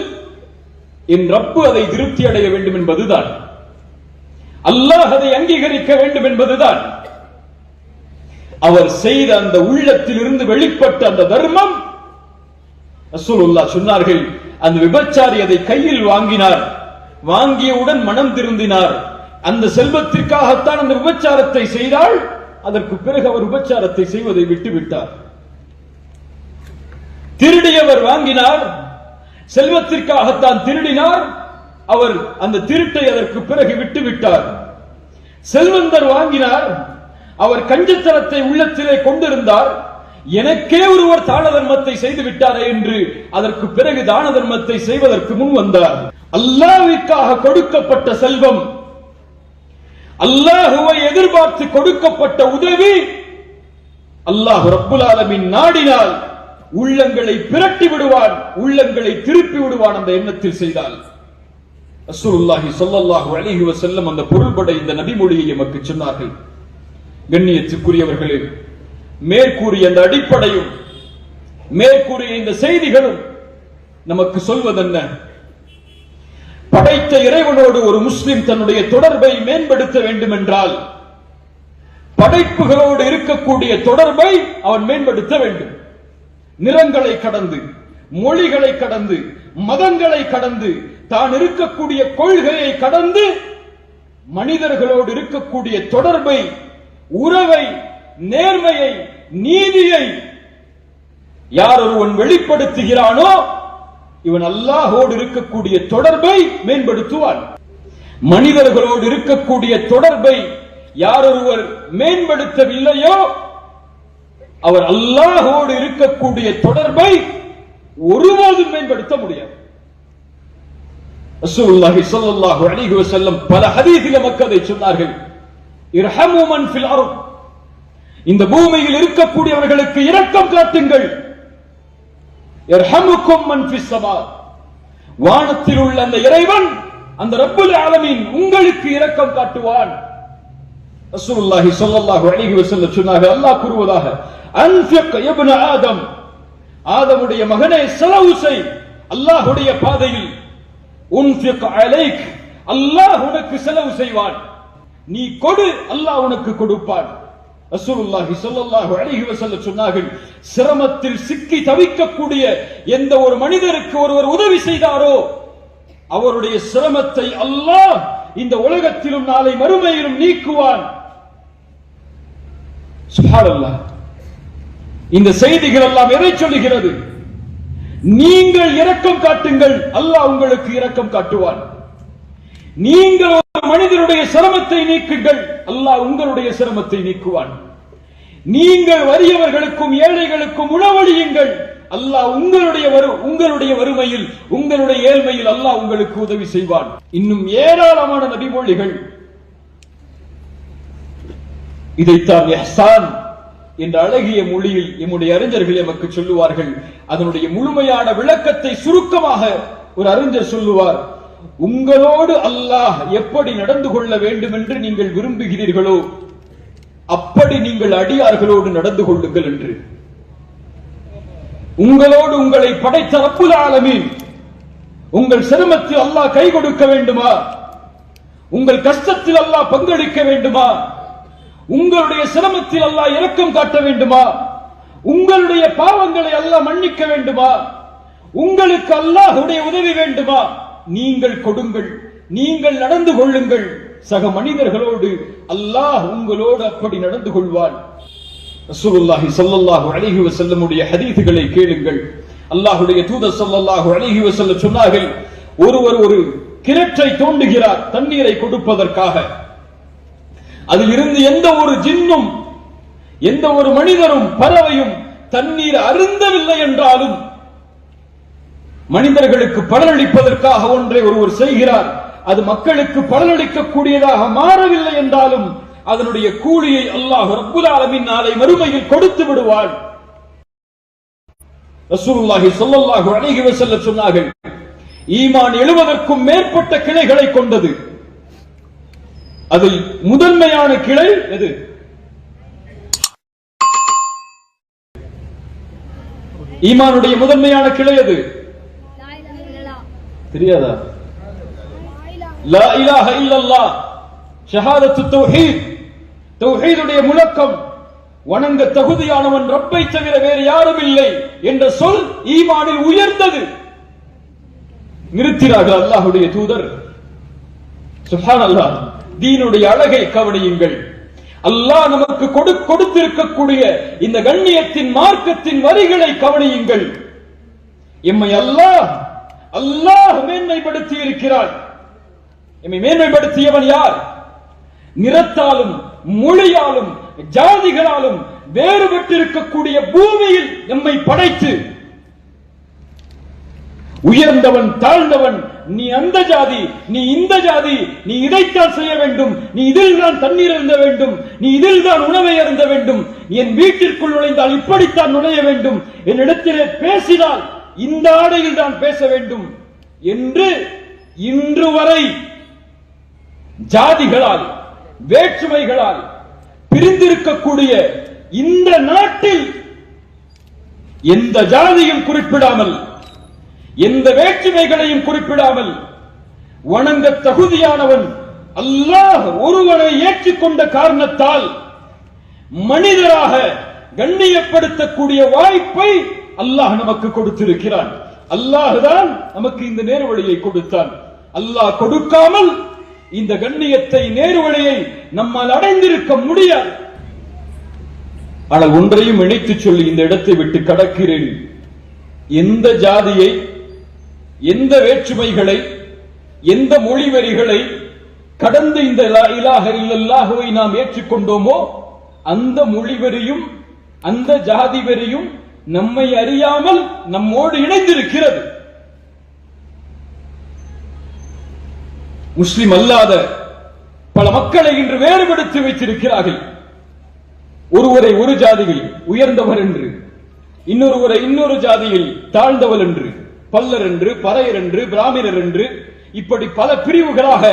என் ரப்பு அதை திருப்தி அடைய வேண்டும் என்பதுதான், அல்லாஹ் அதை அங்கீகரிக்க வேண்டும் என்பதுதான். அவர் செய்த அந்த உள்ளத்தில் இருந்து வெளிப்பட்ட அந்த தர்மம், ரசூலுல்லாஹ் சொன்னார்கள், அந்த விபச்சாரி அதை கையில் வாங்கினார், வாங்கியவுடன் மனம் திருந்தினார். அந்த செல்வத்திற்காகத்தான் அந்த விபச்சாரத்தை செய்தால், அதற்கு பிறகு அவர் விபச்சாரத்தை செய்வதை விட்டுவிட்டார். திருடியவர் வாங்கினார், செல்வத்திற்காகத்தான் திருடினார், அவர் அந்த திருட்டை அதற்கு பிறகு விட்டுவிட்டார். செல்வந்தர் வாங்கினார், அவர் கஞ்சத்தனத்தை உள்ளத்திலே கொண்டிருந்தார், எனக்கே ஒருவர் தான தர்மத்தை செய்து விட்டாரே என்று அதற்கு பிறகு தான தர்மத்தை செய்வதற்கு முன் வந்தார். அல்லாஹ்விற்காக கொடுக்கப்பட்ட செல்வம், அல்லாஹ்வை எதிர்பார்த்து கொடுக்கப்பட்ட உதவி, அல்லாஹ் ரப்புல் ஆலமீன் நாடினால் உள்ளங்களை பிரட்டி விடுவான், உள்ளங்களை திருப்பி விடுவான் அந்த எண்ணத்தில் செய்தால். ரசூலுல்லாஹி ஸல்லல்லாஹு அலைஹி வஸல்லம் அந்த பொருள்பட இந்த நபிமொழியை எமக்கு சொன்னார்கள். கண்ணியத்துக்குரியவர்களே, மேற்கூறிய அந்த அடிப்படையும் மேற்கூறிய இந்த செய்திகளும் நமக்கு சொல்வதென்ன? படைத்த இறைவனோடு ஒரு முஸ்லிம் தன்னுடைய தொடர்பை மேம்படுத்த வேண்டும் என்றால் படைப்புகளோடு இருக்கக்கூடிய தொடர்பை அவன் மேம்படுத்த வேண்டும். நிறங்களை கடந்து, மொழிகளை கடந்து, மதங்களை கடந்து, தான் இருக்கக்கூடிய கொள்கையை கடந்து மனிதர்களோடு இருக்கக்கூடிய தொடர்பை, உறவை, நேர்மையை, நீதியை யார் ஒருவன் வெளிப்படுத்துகிறானோ இவன் அல்லாஹோடு இருக்கக்கூடிய தொடர்பை மேம்படுத்துவான். மனிதர்களோடு இருக்கக்கூடிய தொடர்பை யார் ஒருவர் மேம்படுத்தவில்லையோ அவர் அல்லாஹோடு இருக்கக்கூடிய தொடர்பை ஒருபோதும் மேம்படுத்த முடியாது. ரசூலுல்லாஹி ஸல்லல்லாஹு அலைஹி வஸல்லம் பல ஹதீஸில் மக்கதை சொன்னார்கள், இர்ஹமு மன் ஃபில் அர்த், இந்த பூமியில் இருக்கக்கூடியவர்களுக்கு இரக்கம் காட்டுங்கள். இர்ஹமுக்கும் மன் ஃபிஸ் ஸமா, வானத்தில் உள்ள அந்த இறைவன், அந்த ரப்புல் ஆலமீன் உங்களுக்கு இரக்கம் காட்டுவான். ரசூலுல்லாஹி ஸல்லல்லாஹு அலைஹி வஸல்லம் சொன்னார்கள், அல்லாஹ் கூறுவதாக, அன்ஃபிக் இப்ன ஆதம், ஆதமுடைய மகனே செலவு செய் அல்லாஹ்வுடைய பாதையில். உன்ஃபிக் அலைக், அல்லாஹ் உனக்கு செலவு செய்வான். நீ கொடு, அல்லாஹ் உனக்கு கொடுப்பான். ரசூலுல்லாஹி ஸல்லல்லாஹு அலைஹி வஸல்லம் சொன்னார்கள், சிரமத்தில் சிக்கி தவிக்கக்கூடிய எந்த ஒரு மனிதருக்கு ஒருவர் உதவி செய்தாரோ அவருடைய சிரமத்தை அல்லாஹ் இந்த உலகத்திலும் நாளை மறுமையிலும் நீக்குவான். சுப்ஹானல்லாஹ். இந்த செய்திகள் எல்லாம் எதை சொல்லுகிறது? நீங்கள் இரக்கம் காட்டுங்கள், அல்லாஹ் உங்களுக்கு இரக்கம் காட்டுவான். நீங்கள் ஒரு மனிதனுடைய சிரமத்தை நீக்குங்கள், அல்லாஹ் உங்களுடைய சிரமத்தை நீக்குவான். நீங்கள் வறியவர்களுக்கும் ஏழைகளுக்கும் உணவளியுங்கள், அல்லாஹ் உங்களுடைய வறுமையில், உங்களுடைய ஏழ்மையில் அல்லாஹ் உங்களுக்கு உதவி செய்வான். இன்னும் ஏராளமான நபிமொழிகள் இதைத்தான் இஹ்சான் என்ற அழகிய மொழியில் எம்முடைய அறிஞர்கள் எமக்கு சொல்லுவார்கள். அதனுடைய முழுமையான விளக்கத்தை சுருக்கமாக ஒரு அறிஞர் சொல்லுவார், உங்களோடு அல்லாஹ் எப்படி நடந்து கொள்ள வேண்டும் என்று நீங்கள் விரும்புகிறீர்களோ அப்படி நீங்கள் அடியார்களோடு நடந்து கொள்ளுங்கள் என்று. உங்களோடு உங்களை படைத்த ரப்புல் ஆலமீன் உங்கள் சிரமத்தில் அல்லாஹ் கை கொடுக்க வேண்டுமா? உங்கள் கஷ்டத்தில் அல்லாஹ் பங்களிக்க வேண்டுமா? உங்களுடைய சிரமத்தில் அல்லாஹ் இரக்கம் காட்ட வேண்டுமா? உங்களுடைய பாவங்களை அல்லாஹ் மன்னிக்க வேண்டுமா? உங்களுக்கு அல்லாஹ்வுடைய உதவி வேண்டுமா? நீங்கள் கொடுங்கள், நீங்கள் நடந்து கொள்ளுங்கள். சக மனிதர்களோடு அல்லாஹ் உங்களோடு அப்படி நடந்து கொள்வான். ரசூலுல்லாஹி ஸல்லல்லாஹு அலைஹி வஸல்லமுடைய ஹதீஸ்களை கேளுங்கள். அல்லாஹ்வுடைய தூதர் ஸல்லல்லாஹு அலைஹி வஸல்லம் சொன்னார்கள், ஒருவர் ஒரு கிணற்றை தோண்டுகிறார் தண்ணீரை கொடுப்பதற்காக. அதில் இருந்து எந்த ஒரு ஜின்னும், எந்த ஒரு மனிதரும், பறவையும் தண்ணீர் அருந்தவில்லை என்றாலும் மனிதர்களுக்கு பலனளிப்பதற்காக ஒன்றை ஒருவர் செய்கிறார், அது மக்களுக்கு பலனளிக்கக்கூடியதாக மாறவில்லை என்றாலும் அதனுடைய கூலியை அல்லாஹ் ரப்புல் ஆலமீன் நாளை மறுமையில் கொடுத்து விடுவான். ரசூலுல்லாஹி ஸல்லல்லாஹு அலைஹி வஸல்லம் சொன்னார்கள், ஈமான் 70க்கும் மேற்பட்ட கிளைகளை கொண்டது. அதில் முதன்மையான கிளை எது? ஈமானுடைய முதன்மையான கிளை எது? தெரியாதா? லா இலாஹ இல்லல்லாஹ், ஷஹாதத்து தௌஹீத். தௌஹீதுடைய முழக்கம், வணங்க தகுதியானவன் ரப்பை தவிர வேறு யாரும் இல்லை என்ற சொல் ஈமானில் உயர்ந்தது. நிறுத்தினார்கள் அல்லாஹ்வுடைய தூதர். சுப்ஹானல்லாஹ். தீனுடைய அழகை கவனியுங்கள். அல்லாஹ் நமக்கு கொடுத்திருக்கக்கூடிய இந்த கண்ணியத்தின் மார்க்கத்தின் வரிகளை கவனியுங்கள். எம்மை அல்லாஹ் மேன்மைப்படுத்தி இருக்கிறான். எம்மை மேன்மைப்படுத்தியவன் யார்? நிறத்தாலும் மொழியாலும் ஜாதிகளாலும் வேறுபட்டிருக்கக்கூடிய பூமியில் எம்மை படைத்து உயர்ந்தவன் தாழ்ந்தவன், நீ அந்த ஜாதி, நீ இந்த ஜாதி, நீ இதைத்தான் செய்ய வேண்டும், நீ இதில் தான் தண்ணீர் அருந்த வேண்டும், நீ இதில் தான் உணவை அருந்த வேண்டும், என் வீட்டிற்குள் நுழைந்தால் இப்படித்தான் நுழைய வேண்டும், என்னிடத்திலே பேசினால் இந்த ஆடையில் தான் பேச வேண்டும் என்று இன்று வரை ஜாதிகளால் வேற்றுமைகளால் பிரிந்திருக்கக்கூடிய இந்த நாட்டில் எந்த ஜாதியும் குறிப்பிடாமல் எந்த வேற்றுமைகளையும் குறிப்பிடாமல் வணங்க தகுதியானவன் அல்லாஹ் ஒருவனை ஏற்றுக்கொண்ட காரணத்தால் மனிதராக கண்ணியப்படுத்தக்கூடிய வாய்ப்பை அல்லாஹ் நமக்கு கொடுத்திருக்கிறான். அல்லாஹ் தான் நமக்கு இந்த நேர்வழியை கொடுத்தான். அல்லாஹ் கொடுக்காமல் இந்த கண்ணியத்தை நேர்வழியை நம்மால் அடைந்திருக்க முடியாது. ஆனால் ஒன்றையும் இணைத்து சொல்லி இந்த இடத்தை விட்டு கடக்கிறேன். எந்த ஜாதியை, எந்த வேற்றுமைகளை, எந்த மொழிவெறிகளை கடந்து இந்த லா இலாஹ இல்லல்லாஹுவை நாம் ஏற்றுக்கொண்டோமோ அந்த மொழிவெறியும் அந்த ஜாதி வெறியும் நம்மை அறியாமல் நம்மோடு இணைந்திருக்கிறது. முஸ்லிம் அல்லாத பல மக்களை இன்று வேறுபடுத்தி வைத்திருக்கிறார்கள். ஒருவரை ஒரு ஜாதியில் உயர்ந்தவர் என்று, இன்னொருவரை இன்னொரு ஜாதியில் தாழ்ந்தவள் என்று, பல்லர் என்று, பறையர் என்று, பிராமணர் என்று, இப்படி பல பிரிவுகளாக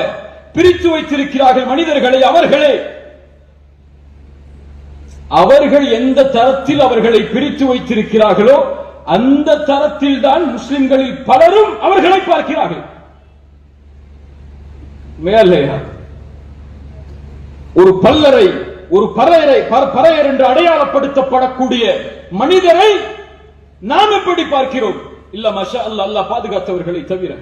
பிரித்து வைத்திருக்கிறார்கள் மனிதர்களை. அவர்கள் எந்த தரத்தில் அவர்களை பிரித்து வைத்திருக்கிறார்களோ அந்த தரத்தில் தான் முஸ்லிம்களில் பலரும் அவர்களை பார்க்கிறார்கள். ஒரு பல்லரை, ஒரு பறையர் என்று அடையாளப்படுத்தப்படக்கூடிய மனிதரை நாம் எப்படி பார்க்கிறோம்? இல்ல மஷா அல்லாஹ், அல்லாஹ் பாதுகாத்தவர்களை தவிர.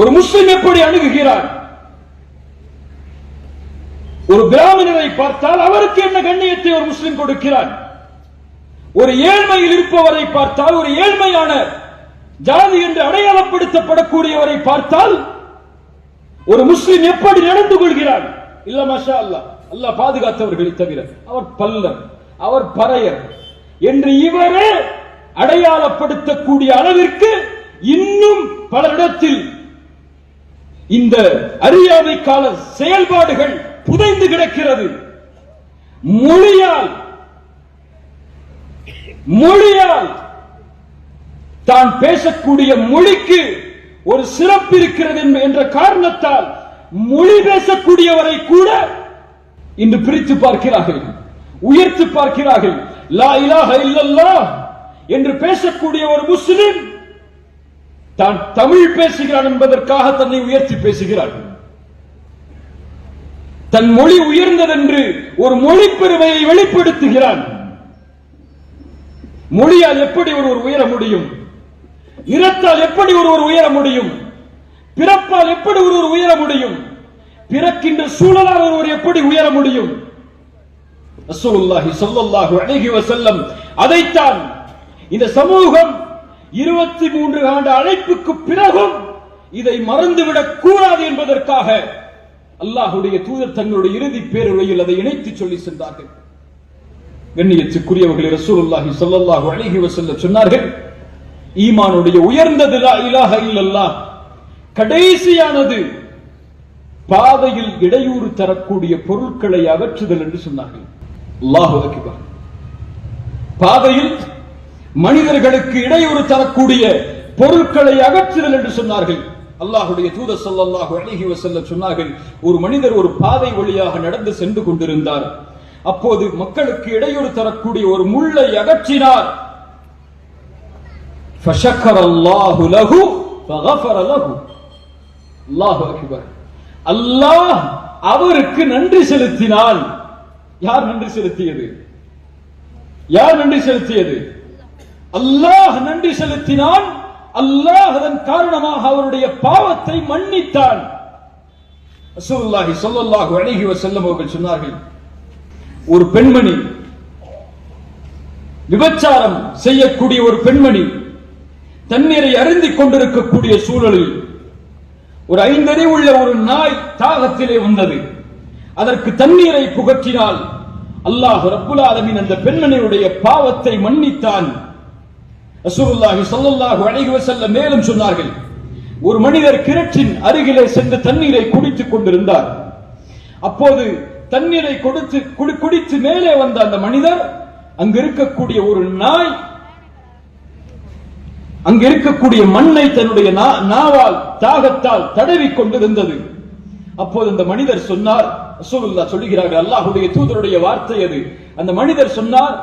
ஒரு முஸ்லிம் எப்படி அணுகுகிறார்? ஒரு பிராமணரை பார்த்தால் அவருக்கு என்ன கண்ணியத்தை ஒரு முஸ்லிம் கொடுக்கிறார்? ஒரு ஏழ்மையில் இருப்பவரை பார்த்தால், ஒரு ஏழ்மையான ஜாதி என்று அடையாளப்படுத்தப்படக்கூடியவரை பார்த்தால் ஒரு முஸ்லிம் எப்படி நடந்து கொள்கிறார்? இல்ல மஷா அல்லாஹ், அல்லாஹ் பாதுகாத்தவர்களை தவிர. அவர் பல்லர், அவர் பறையர் என்று இவரே அடையாளப்படுத்தக்கூடிய அளவிற்கு இன்னும் பலரிடத்தில் இந்த அறியாமை கால செயல்பாடுகள் புதைந்து கிடக்கிறது. மொழியால் தான் பேசக்கூடிய மொழிக்கு ஒரு சிறப்பு இருக்கிறது என்ற காரணத்தால் மொழி பேசக்கூடியவரை கூட இன்று பிரித்து பார்க்கிறார்கள், உயர்த்தி பார்க்கிறார்கள். லா இலாஹ இல்லல்லாஹ் என்று பேசக்கூடிய ஒரு முஸ்லிம் தான் தமிழ் பேசுகிறான் என்பதற்காக தன்னை உயர்த்தி பேசுகிறார். தன் மொழி உயர்ந்ததென்று ஒரு மொழி பெருமையை வெளிப்படுத்துகிறான். மொழியால் எப்படி ஒருவர் உயர முடியும்? நிறத்தால் எப்படி ஒருவர் உயர முடியும்? பிறப்பால் எப்படி ஒருவர் உயர முடியும்? பிறக்கின்ற சூழலால் ஒருவர் எப்படி உயர முடியும்? ரசூலுல்லாஹி ஸல்லல்லாஹு அலைஹி வஸல்லம் அதைத்தான் இந்த சமூகம் 23 ஆண்டு அழைப்புக்கு பிறகும் இதை மறந்துவிடக் கூடாது என்பதற்காக அல்லாஹ்வுடைய தூதர் தங்களுடைய இறுதி பேருரையில் அதை இணைத்து சொல்லி சென்றார்கள். கண்ணியத்துக்குரியவர்களே, ரசூலுல்லாஹி ஸல்லல்லாஹு அலைஹி வஸல்லம் சொன்னார்கள், ஈமானுடைய உயர்ந்தது லா இலாஹ இல்லல்லாஹ், கடைசியானது பாதையில் இடையூறு தரக்கூடிய பொருட்களை அகற்றுதல் என்று சொன்னார்கள். அல்லாஹு அக்பர். பாதையில் மனிதர்களுக்கு இடையூறு தரக்கூடிய பொருட்களை அகற்றுதல் என்று சொன்னார்கள். அல்லாஹ்வுடைய தூதர் ஸல்லல்லாஹு அலைஹி வஸல்லம் சொன்னார்கள், ஒரு மனிதர் ஒரு பாதை வழியாக நடந்து சென்று கொண்டிருந்தார். அப்போது மக்களுக்கு இடையூறு தரக்கூடிய ஒரு முள்ளை அகற்றினார். ஃபஷக்கரல்லாஹு லஹு ஃபகஃபர லஹு. அல்லாஹு அக்பர். அல்லாஹ் அவருக்கு நன்றி செலுத்தினான். யார் நன்றி செலுத்தியது? யார் நன்றி செலுத்தியது? அல்லாஹ் நன்றி செலுத்தினான். அல்லாஹ் அதன் காரணமாக அவருடைய பாவத்தை மன்னித்தான். ரசூலுல்லாஹி ஸல்லல்லாஹு அலைஹி வஸல்லம் அவர்கள் சொன்னார்கள், ஒரு பெண்மணி, விபச்சாரம் செய்யக்கூடிய ஒரு பெண்மணி தண்ணீரை அருந்திக் கொண்டிருக்கக்கூடிய சூழலில் ஒரு 5 அறிவுள்ள ஒரு நாய் தாகத்திலே வந்தது. அதற்கு தண்ணீரை புகற்றினால் அல்லாஹ் ரப்புல் ஆலமீன் அந்த பெண்மணியுடைய பாவத்தை மன்னித்தான். ரசூலுல்லாஹி ஸல்லல்லாஹு அலைஹி வஸல்லம் மேலும் சொன்னார்கள், ஒரு மனிதர் கிணற்றின் அருகிலே சென்று தண்ணீரை குடித்துக் கொண்டிருந்தார். அப்போது தண்ணீரை குடித்து மேலே வந்த அந்த மனிதர் அங்கு இருக்கக்கூடிய ஒரு நாய் அங்க இருக்கக்கூடிய மண்ணை தன்னுடைய நாவால் தாகத்தால் தடவி கொண்டிருந்தது. அப்போது அந்த மனிதர் சொன்னார், ரசூலுல்லாஹ் சொல்லுகிறார்கள், அல்லாஹ்வுடைய தூதருடைய வார்த்தை அது. அந்த மனிதர் சொன்னார்,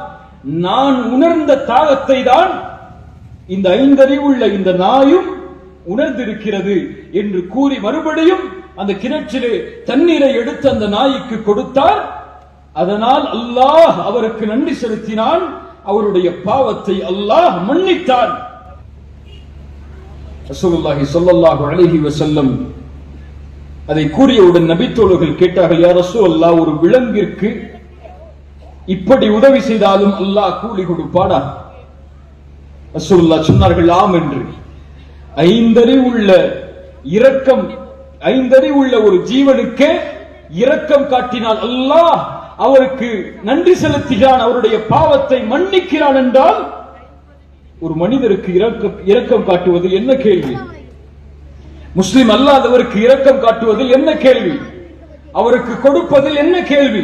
நான் உணர்ந்த தாகத்தை தான் இந்த ஐந்தறிவுள்ள இந்த நாயும் உணர்ந்திருக்கிறது என்று கூறி மறுபடியும் அந்த கிணற்றிலே தண்ணீரை எடுத்து அந்த நாய்க்கு கொடுத்தார். அதனால் அல்லாஹ் அவருக்கு நன்றி செலுத்தினான், அவருடைய பாவத்தை அல்லாஹ் மன்னித்தான். ரசூலுல்லாஹி ஸல்லல்லாஹு அலைஹி வஸல்லம் அதை கூறியவுடன் நபித்தோழர்கள் கேட்டார்கள், யா ரசூலல்லாஹ், ஒரு விலங்கிற்கு இப்படி உதவி செய்தாலும் அல்லாஹ் கூலி கொடுப்பானா? ரசூலுல்லாஹ் சொன்னார்கள், ஆம் என்று. ஐந்தறிவுள்ள ஒரு ஜீவனுக்கு இரக்கம் காட்டினால் அல்லாஹ் அவருக்கு நன்றி செலுத்துகிறான், அவருடைய பாவத்தை மன்னிக்கிறான் என்றால் ஒரு மனிதருக்கு இரக்கம் காட்டுவதில் என்ன கேள்வி? முஸ்லிம் அல்லாதவருக்கு இரக்கம் காட்டுவதில் என்ன கேள்வி? அவருக்கு கொடுப்பதில் என்ன கேள்வி?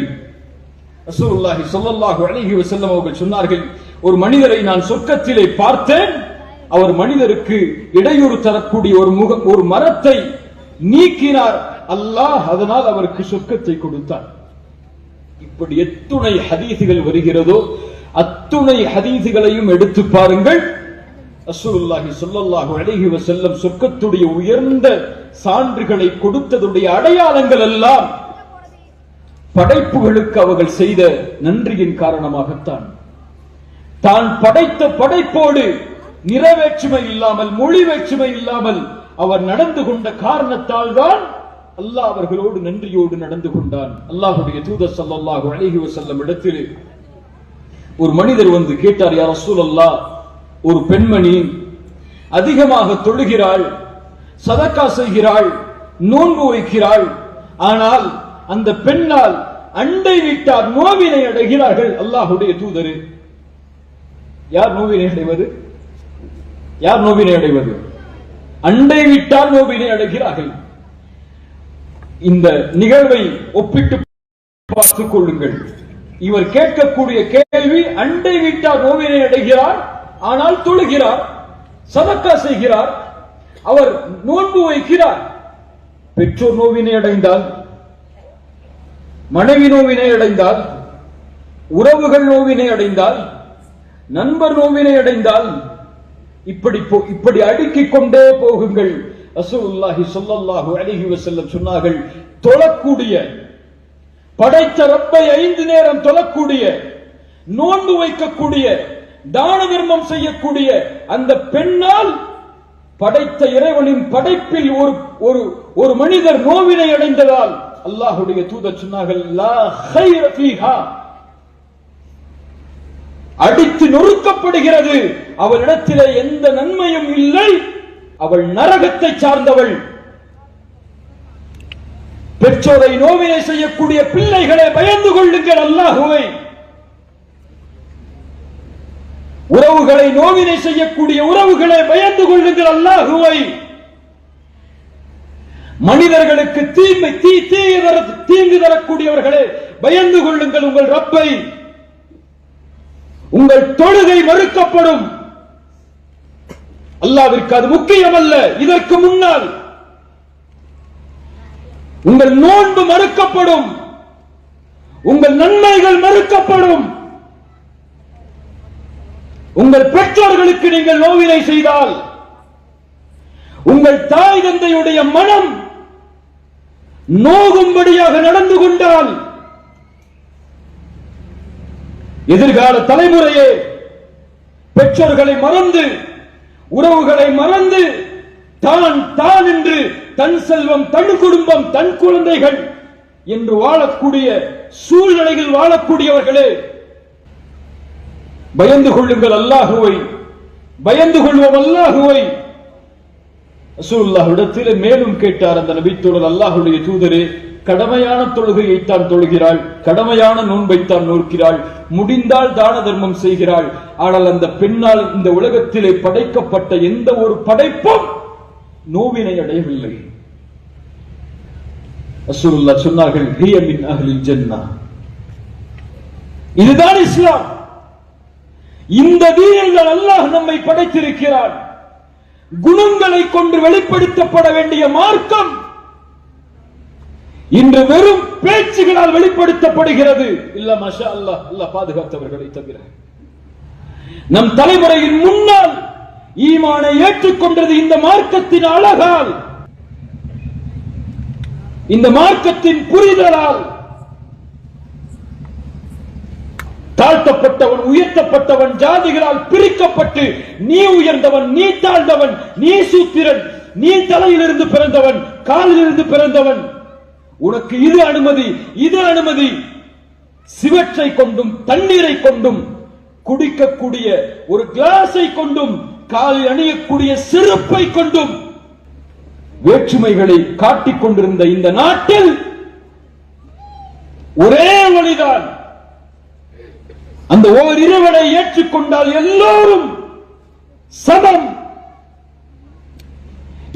ரசூலுல்லாஹி ஸல்லல்லாஹு அலைஹி வஸல்லம் அவர்கள் சொன்னார்கள், ஒரு மனிதரை நான் சொர்க்கத்திலே பார்த்தேன், அவர் மனிதருக்கு இடையூறு தரக்கூடிய ஒரு மரத்தை நீக்கினார், அல்லாஹ் அதனால் அவருக்கு சொர்க்கத்தை கொடுத்தார். இப்படி எத்துணை ஹதீசுகள் வருகிறதோ அத்துணை ஹதீசுகளையும் எடுத்து பாருங்கள். ரசூலுல்லாஹி ஸல்லல்லாஹு அலைஹி வஸல்லம் சொர்க்கத்துடைய உயர்ந்த சான்றுகளை கொடுத்ததுடைய அடையாளங்கள் எல்லாம் படைப்புகளுக்கு அவர்கள் செய்த நன்றியின் காரணமாகத்தான். தான் படைத்த படைப்போடு நிறவேற்றுமை இல்லாமல், மொழி வேற்றுமை இல்லாமல் அவர் நடந்து கொண்ட காரணத்தால் தான் அல்லாஹ் அவர்களோடு நன்றியோடு நடந்து கொண்டான். அல்லாஹ்வுடைய தூதர் ஸல்லல்லாஹு அலைஹி வஸல்லம் இடத்தில் ஒரு மனிதர் வந்து கேட்டார், யா ரசூலல்லாஹ், ஒரு பெண்மணி அதிகமாக தொழுகிறாள், சதக்கா செய்கிறாள், நோன்பு வைக்கிறாள், ஆனால் அந்த பெண்ணால் அண்டை வீட்டார் நோவினை அடைகிறார்கள். அல்லாஹ்வுடைய தூதரே, யார் நோவினை அடைவது? யார் நோவினை அடைவது? அண்டை வீட்டார் நோவினை அடைகிறார்கள். இந்த நிகழ்வை ஒப்பிட்டு பார்த்துக் கொள்ளுங்கள். இவர் கேட்கக்கூடிய கேள்வி, அண்டை வீட்டார் நோவினை அடைகிறார், ஆனால் தொழுகிறார், சதக்கா செய்கிறார், அவர் நோன்பு வைக்கிறார். பெற்றோர் நோவினை அடைந்தால், மனைவி நோவினை அடைந்தால், உறவுகள் நோவினை அடைந்தால், நண்பர் நோவினை அடைந்தால், இப்படி அடுக்கிக் கொண்டே போகுங்கள். ரசூலுல்லாஹி ஸல்லல்லாஹு அலைஹி வஸல்லம் சொன்னார்கள், தொழக்கூடிய, படைத்த ரப்பை 5 நேரம் தொழக்கூடிய, நோன்பு வைக்கக்கூடிய, தான தர்மம் செய்யக்கூடிய அந்த பெண்ணால் படைத்த இறைவனின் படைப்பில் ஒரு மனிதர் நோவினை அடைந்ததால் அல்லாஹ்வுடைய தூதர் சொன்னார்கள், லா கைர ஃபீஹா, அடித்து நொறுக்கப்படுகிறது, அவளிடத்திலே எந்த நன்மையும் இல்லை, அவள் நரகத்தை சார்ந்தவள். பெற்றோரை நோவினை செய்யக்கூடிய பிள்ளைகளை பயந்து கொள்ளுங்கள் அல்லாஹ்வை. உறவுகளை நோவினை செய்யக்கூடிய உறவுகளை பயந்து கொள்ளுங்கள் அல்லாஹ்வை. மனிதர்களுக்கு தீங்கு தரக்கூடியவர்களே பயந்து கொள்ளுங்கள் உங்கள் ரப்பை. உங்கள் தொழுகை மறுக்கப்படும், அல்லாஹ்விற்கு அது முக்கியமல்ல. இதற்கு முன்னால் உங்கள் நோன்பு மறுக்கப்படும், உங்கள் நன்மைகள் மறுக்கப்படும். உங்கள் பெற்றோர்களுக்கு நீங்கள் நோவினை செய்தால், உங்கள் தாய் தந்தையுடைய மனம் நோகும்படியாக நடந்து கொண்டால், எதிர்கால தலைமுறையே பெற்றோர்களை மறந்து, உறவுகளை மறந்து, தான் என்று தன் செல்வம், தன் குடும்பம், தன் குழந்தைகள் என்று வாழக்கூடிய சூழ்நிலையில் வாழக்கூடியவர்களே பயந்து கொள்ளுங்கள் அல்லாஹ்வை. பயந்து கொள்வோம் அல்லாஹ்வை. ரசூலுல்லாஹ் இடத்திலே மேலும் கேட்டார் அந்த நபித்தோழர், அல்லாஹ்வுடைய தூதரே, கடமையான தொழுகையைத்தான் தொழுகிறாள், கடமையான நோன்பைத்தான் நோக்கிறாள், முடிந்தால் தான தர்மம் செய்கிறாள், ஆனால் அந்த பெண்ணால் இந்த உலகத்திலே படைக்கப்பட்ட எந்த ஒரு படைப்பும் நோவினை அடையவில்லை. ரசூலுல்லாஹ் சொன்னார்கள், ஹிய மின் அஹ்லில் ஜன்னah. இதுதான் இஸ்லாம். இந்த தீனில் அல்லாஹ் நம்மை படைத்திருக்கிறான். குணங்களை கொண்டு வெளிப்படுத்தப்பட வேண்டிய மார்க்கம் இன்று வெறும் பேச்சுகளால் வெளிப்படுத்தப்படுகிறது. இல்ல மாஷா அல்லாஹ், அல்லாஹ் பாதுகாத்தவர்களை தவிர நம் தலைமுறையின் முன்னால் ஈமானை ஏற்றுக்கொண்டது இந்த மார்க்கத்தின் அழகால், இந்த மார்க்கத்தின் புரிதலால். தாழ்த்தப்பட்டவன் உயர்த்தப்பட்டவன் ஜாதிகளால் பிரிக்கப்பட்டு நீ உயர்ந்தவன், நீ தாழ்ந்தவன், நீ சூத்திரன், நீ தலையிலிருந்து பிறந்தவன், காலிலிருந்து பிறந்தவன், உனக்கு இது அனுமதி, இது அனுமதி. சிவற்றை கொண்டும் தண்ணீரை கொண்டும் குடிக்கக்கூடிய ஒரு கிளாஸை கொண்டும் காலில் அணியக்கூடிய செருப்பை கொண்டும் வேற்றுமைகளை காட்டிக் கொண்டிருந்த இந்த நாட்டில் ஒரே வழிதான், அந்த ஓர் இறைவனை ஏற்றுக்கொண்டால் எல்லோரும் சமம்,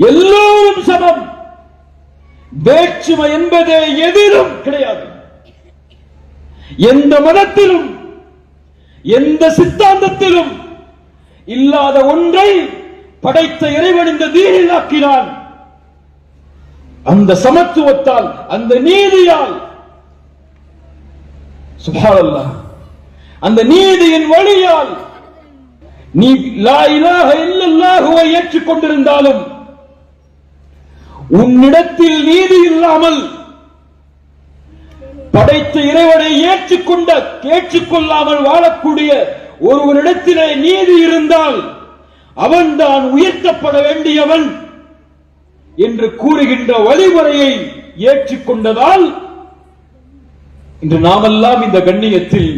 எல்லோரும் சமம். வேற்றுமை என்பதே எதிலும் கிடையாது. எந்த மதத்திலும் எந்த சித்தாந்தத்திலும் இல்லாத ஒன்றை படைத்த இறைவன் இந்த தீனில் ஆக்கினான். அந்த சமத்துவத்தால், அந்த நீதியால், சுப்ஹானல்லாஹ், அந்த நீதியின் வழியால் நீ லா இலாஹ இல்லல்லாஹுவை ஏற்றுக்கொண்டிருந்தாலும் உன்னிடத்தில் நீதி இல்லாமல் படைத்த இறைவனை ஏற்றுக்கொள்ளாமல் வாழக்கூடிய ஒருவரிடத்திலே நீதி இருந்தால் அவன்தான் உயர்த்தப்பட வேண்டியவன் என்று கூறுகின்ற வழிமுறையை ஏற்றுக்கொண்டதால் இன்று நாமெல்லாம் இந்த கண்ணியத்தில்,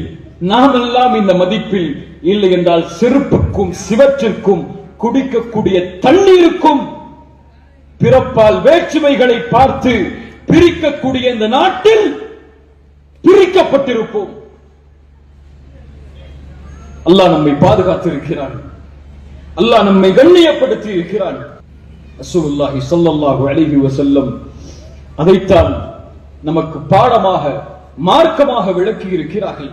நாமெல்லாம் இந்த மதிப்பில், இல்லை என்றால் செருப்புக்கும் சிவற்றிற்கும் குடிக்கக்கூடிய தண்ணீருக்கும் பிறப்பால் வேற்றுமைகளை பார்த்து பிரிக்கக்கூடிய இந்த நாட்டில் பிரிக்கப்பட்டிருப்போம். அல்லாஹ் நம்மை பாதுகாத்து இருக்கிறான், அல்லாஹ் நம்மை கண்ணியப்படுத்தி இருக்கிறான். ரசூலுல்லாஹி ஸல்லல்லாஹு அலைஹி வஸல்லம் அதைத்தான் நமக்கு பாடமாக, மார்க்கமாக விளக்கி இருக்கிறார்கள்.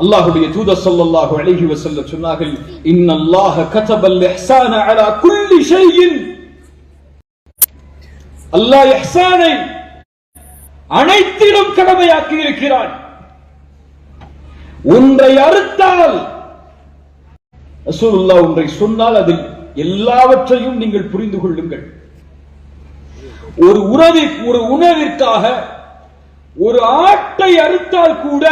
அல்லாஹ்வுடைய தூதர் ஸல்லல்லாஹு அலைஹி வஸல்லம் சொன்னார்கள், இன்னல்லாஹ கதபல் இஹ்சான அலா குல்லி ஷைஇன். அல்லாஹ் இஹ்சானை அனைத்திலும் கடமையாக்கி இருக்கிறான். ஒன்றை அறுத்தால், ரசூலுல்லாஹ் ஒன்றை சொன்னால் அதில் எல்லாவற்றையும் நீங்கள் புரிந்து கொள்ளுங்கள். ஒரு உணவிற்காக ஒரு ஆட்டை அறுத்தால் கூட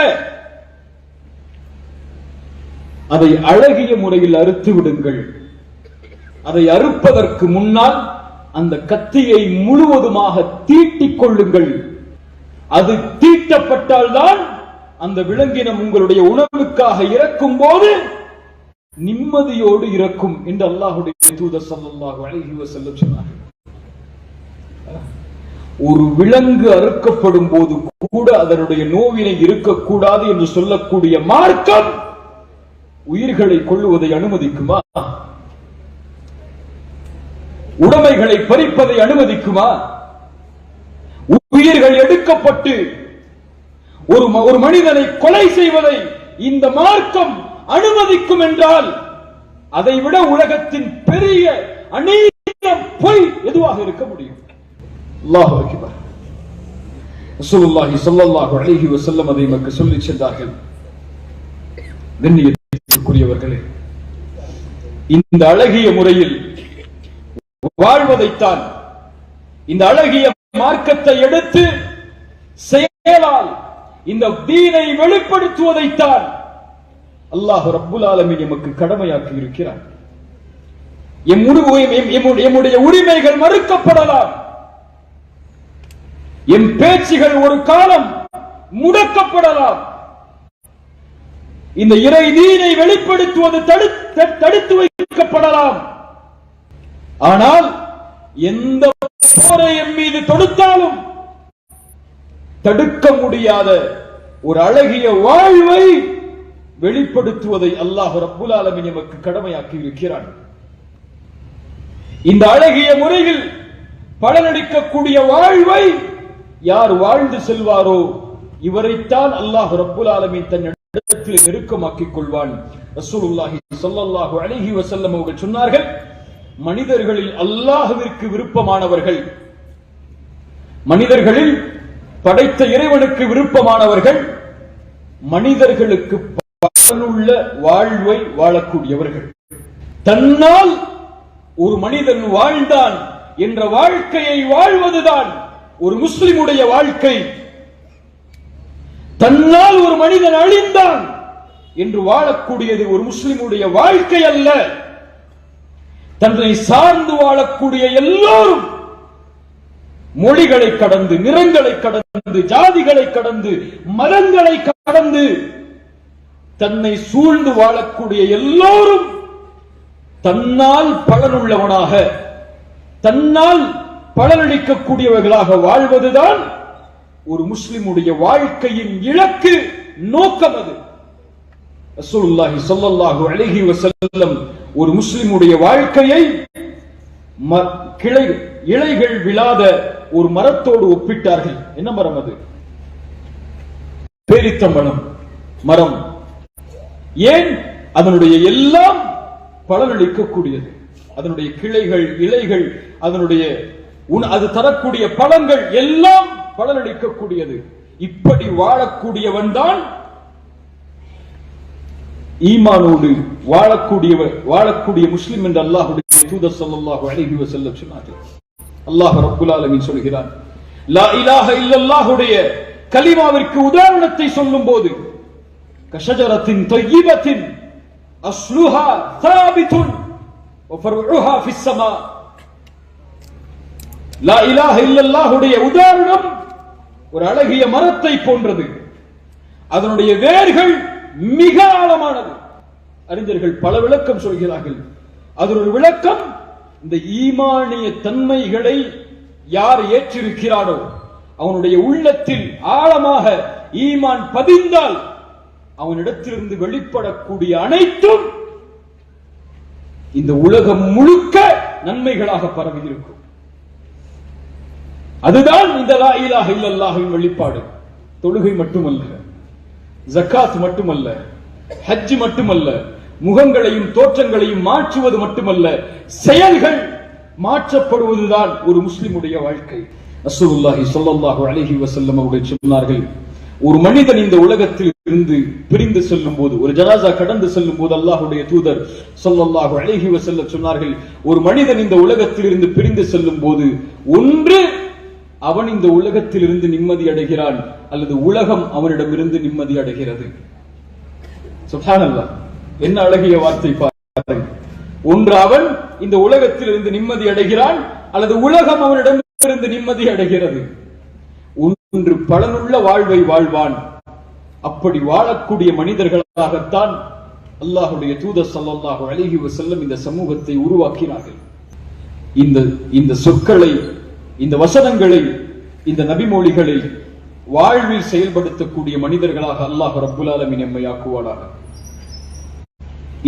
அதை அழகிய முறையில் அறுத்து விடுங்கள். அதை அறுப்பதற்கு முன்னால் அந்த கத்தியை முழுவதுமாக தீட்டிக் கொள்ளுங்கள். அது தீட்டப்பட்டால் தான் அந்த விலங்கினம் உங்களுடைய உணவுக்காக இறக்கும் போது நிம்மதியோடு இறக்கும் என்று அல்லாஹ்வுடைய தூதர் ஸல்லல்லாஹு அலைஹி வஸல்லம் சொன்னார். ஒரு விலங்கு அறுக்கப்படும் போது கூட அதனுடைய நோவினை இருக்கக்கூடாது என்று சொல்லக்கூடிய மார்க்கம் உயிர்களை கொள்ளுவதை அனுமதிக்குமா? உடைமைகளை பறிப்பதை அனுமதிக்குமா? உயிர்கள் எடுக்கப்பட்டு ஒரு மனிதனை கொலை செய்வதை இந்த மார்க்கம் அனுமதிக்கும் என்றால் அதை விட உலகத்தின் பெரிய அநீதம், பொய் எதுவாக இருக்க முடியும்? அல்லாஹு அக்பர். ரசூலுல்லாஹி ஸல்லல்லாஹு அலைஹி வஸல்லம் அதை நமக்கு சொல்லி சென்றார்கள். கண்ணியத்திற்குரியவர்களே, இந்த அழகிய முறையில் வாழ்வதைத்தான், இந்த அழகிய மார்க்கத்தை எடுத்து செயலால் இந்த தீனை வெளிப்படுத்துவதைத்தான் அல்லாஹ் ரப்புல் ஆலமீன் எமக்கு கடமையாக்கி இருக்கிறார். எம்முடைய உரிமைகள் மறுக்கப்படலாம், எம் பேச்சுகள் ஒரு காலம் முடக்கப்படலாம், இந்த இறை தீனை வெளிப்படுத்துவது தடுத்து வைக்கப்படலாம். ஆனால் எந்த போரை எம் மீது தொடுத்தாலும் தடுக்க முடியாத ஒரு அழகிய வாழ்வை வெளிப்படுத்துவதை அல்லாஹ் ரப்புல் ஆலமீன் நமக்கு கடமையாக்கி இருக்கிறான். இந்த அழகிய முறையில் பலனளிக்கக்கூடிய வாழ்வை யார் வாழ்ந்து செல்வாரோ இவரைத்தான் அல்லாஹ் ரப்புல் ஆலமீன் தன் இடத்தில் நெருக்கமாக்கிக் கொள்வான். ரசூலுல்லாஹி ஸல்லல்லாஹு அலைஹி வஸல்லம் அவர்கள் சொன்னார்கள், மனிதர்களில் அல்லாஹ்விற்கு விருப்பமானவர்கள், மனிதர்களில் படைத்த இறைவனுக்கு விருப்பமானவர்கள், மனிதர்களுக்கு பயனுள்ள வாழ்வை வாழக்கூடியவர்கள். தன்னால் ஒரு மனிதன் வாழ்ந்தான் என்ற வாழ்க்கையை வாழ்வதுதான் ஒரு முஸ்லிமுடைய வாழ்க்கை. தன்னால் ஒரு மனிதன் அழிந்தான் என்று வாழக்கூடியது ஒரு முஸ்லிமுடைய வாழ்க்கை அல்ல. தன்னை சார்ந்து வாழக்கூடிய எல்லோரும் மொழிகளை கடந்து, நிறங்களை கடந்து, ஜாதிகளை கடந்து, மதங்களை கடந்து தன்னை சூழ்ந்து வாழக்கூடிய எல்லோரும் தன்னால் பலனுள்ளவனாக, தன்னால் பலனளிக்கக்கூடியவர்களாக வாழ்வதுதான் ஒரு முஸ்லிமுடைய வாழ்க்கையின் இலக்கு, நோக்கம். அது ரசூலுல்லாஹி ஸல்லல்லாஹு அலைஹி வஸல்லம் ஒரு முஸ்லிமுடைய வாழ்க்கையை இலைகள் விழாத ஒரு மரத்தோடு ஒப்பிட்டார்கள். என்ன மரம் அது? பேரித்தம்பழம் மரம். ஏன்? அதனுடைய எல்லாம் பலனளிக்கக்கூடியது. அதனுடைய கிளைகள், இலைகள், அதனுடைய அது தரக்கூடிய பழங்கள் எல்லாம் பலனளிக்கக்கூடியது. இப்படி வாழக்கூடியவன் தான் ஈமானோடு வாழக்கூடிய முஸ்லிம் என்று அல்லாஹ்வுடைய தூதர் ஸல்லல்லாஹு அலைஹி வஸல்லம் சொன்னார்கள். அல்லாஹ் ரப்புல் ஆலமீன் சொல்கிறான், லா இலாஹ இல்லல்லாஹுடைய கலிமாவிற்கு உதாரணத்தை சொல்லும்போது, கஷஜரத்தின் தய்யிபத்தின் அஸ்லுஹா சாபித்துன் வ ஃபர்உஹா ஃபிஸ் ஸமா. லா இலாஹ இல்லல்லாஹுடைய உதாரணம் ஒரு அழகிய மரத்தை போன்றது. அதனுடைய வேர்கள் மிக ஆழமானது. அறிஞர்கள் பல விளக்கம் சொல்கிறார்கள். அதில் ஒரு விளக்கம், இந்த ஈமானிய தன்மைகளை யார் ஏற்றிருக்கிறானோ, அவனுடைய உள்ளத்தில் ஆழமாக ஈமான் பதிந்தால் அவனிடத்திலிருந்து வெளிப்படக்கூடிய அனைத்தும் இந்த உலகம் முழுக்க நன்மைகளாக பரவி இருக்கும். அதுதான் இந்த லா இலாஹ இல்லல்லாஹ்வின் வெளிப்பாடு. தொழுகை மட்டுமல்ல, ஜக்காத் மட்டுமல்ல, ஹஜ் மட்டுமல்ல, முகங்களையும் தோற்றங்களையும் மாற்றுவது மட்டுமல்ல, செயல்கள் மாற்றப்படுவதுதான் ஒரு முஸ்லிமுடைய வாழ்க்கை. ரசூலுல்லாஹி ஸல்லல்லாஹு அலைஹி வஸல்லம் அவர்கள் சொன்னார்கள், ஒரு மனிதன் இந்த உலகத்தில் இருந்து பிரிந்து செல்லும் போது, ஒரு ஜனாசா கடந்து செல்லும் போது அல்லாஹ்வுடைய தூதர் ஸல்லல்லாஹு அலைஹி வஸல்லம் சொன்னார்கள், ஒரு மனிதன் இந்த உலகத்தில் இருந்து பிரிந்து செல்லும் போது ஒன்று அவன் இந்த உலகத்தில் இருந்து நிம்மதி அடைகிறான், அல்லது உலகம் அவனிடமிருந்து நிம்மதி அடைகிறது. சுப்ஹானல்லாஹ், என்ன அழகிய வார்த்தை பாருங்கள். ஒன்று அவன் இந்த உலகத்தில் இருந்து நிம்மதி அடைகிறான், அல்லது உலகம் அவனிடமிருந்து நிம்மதி அடைகிறது. ஒன்று பலனுள்ள வாழ்வை வாழ்வான். அப்படி வாழக்கூடிய மனிதர்களாகத்தான் அல்லாஹ்வுடைய தூதர் ஸல்லல்லாஹு அலைஹி வஸல்லம் இந்த சமூகத்தை உருவாக்கினார்கள். இந்த சொற்களை, இந்த வசனங்களை, இந்த நபிமொழிகளை வாழ்வில் செயல்படுத்தக்கூடிய மனிதர்களாக அல்லாஹ் ரப்புல் ஆலமீன் நம்மை ஆக்குவானாக.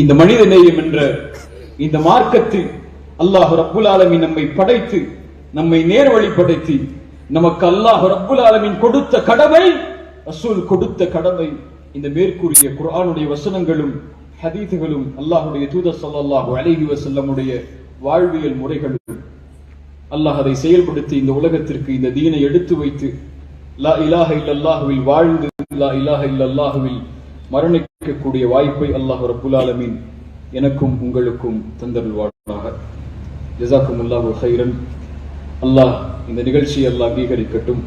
இந்த மனித நேயம் என்ற இந்த மார்க்கத்தில் அல்லாஹ் ரப்புல் ஆலமீன் நம்மை படைத்து, நம்மை நேர்வழிப்படுத்தி, நமக்கு அல்லாஹ் ரப்புல் ஆலமீன் கொடுத்த கடமை, ரசூல் கொடுத்த கடமை, இந்த மேற்கூறிய குர்ஆனுடைய வசனங்களும் ஹதீஸுகளும் அல்லாஹ்வுடைய தூதர் ஸல்லல்லாஹு அலைஹி வஸல்லமுடைய வாழ்வியல் முறைகளும், அல்லாஹ் அதை செயல்படுத்தி இந்த உலகத்திற்கு இந்த தீனை எடுத்து வைத்து லா இலாஹ இல்லல்லாஹுவில் வாழ்ந்து லா இலாஹ இல்லல்லாஹுவில் மரணிக்கக்கூடிய வாய்ப்பை அல்லாஹ் ரப்புல் ஆலமீன் எனக்கும் உங்களுக்கும் தந்தருள்வானாக. ஜஸாக்குமுல்லாஹு கைரன். அல்லாஹ் இந்த நிகழ்ச்சியை அல்லாஹ் அங்கீகரிக்கட்டும்.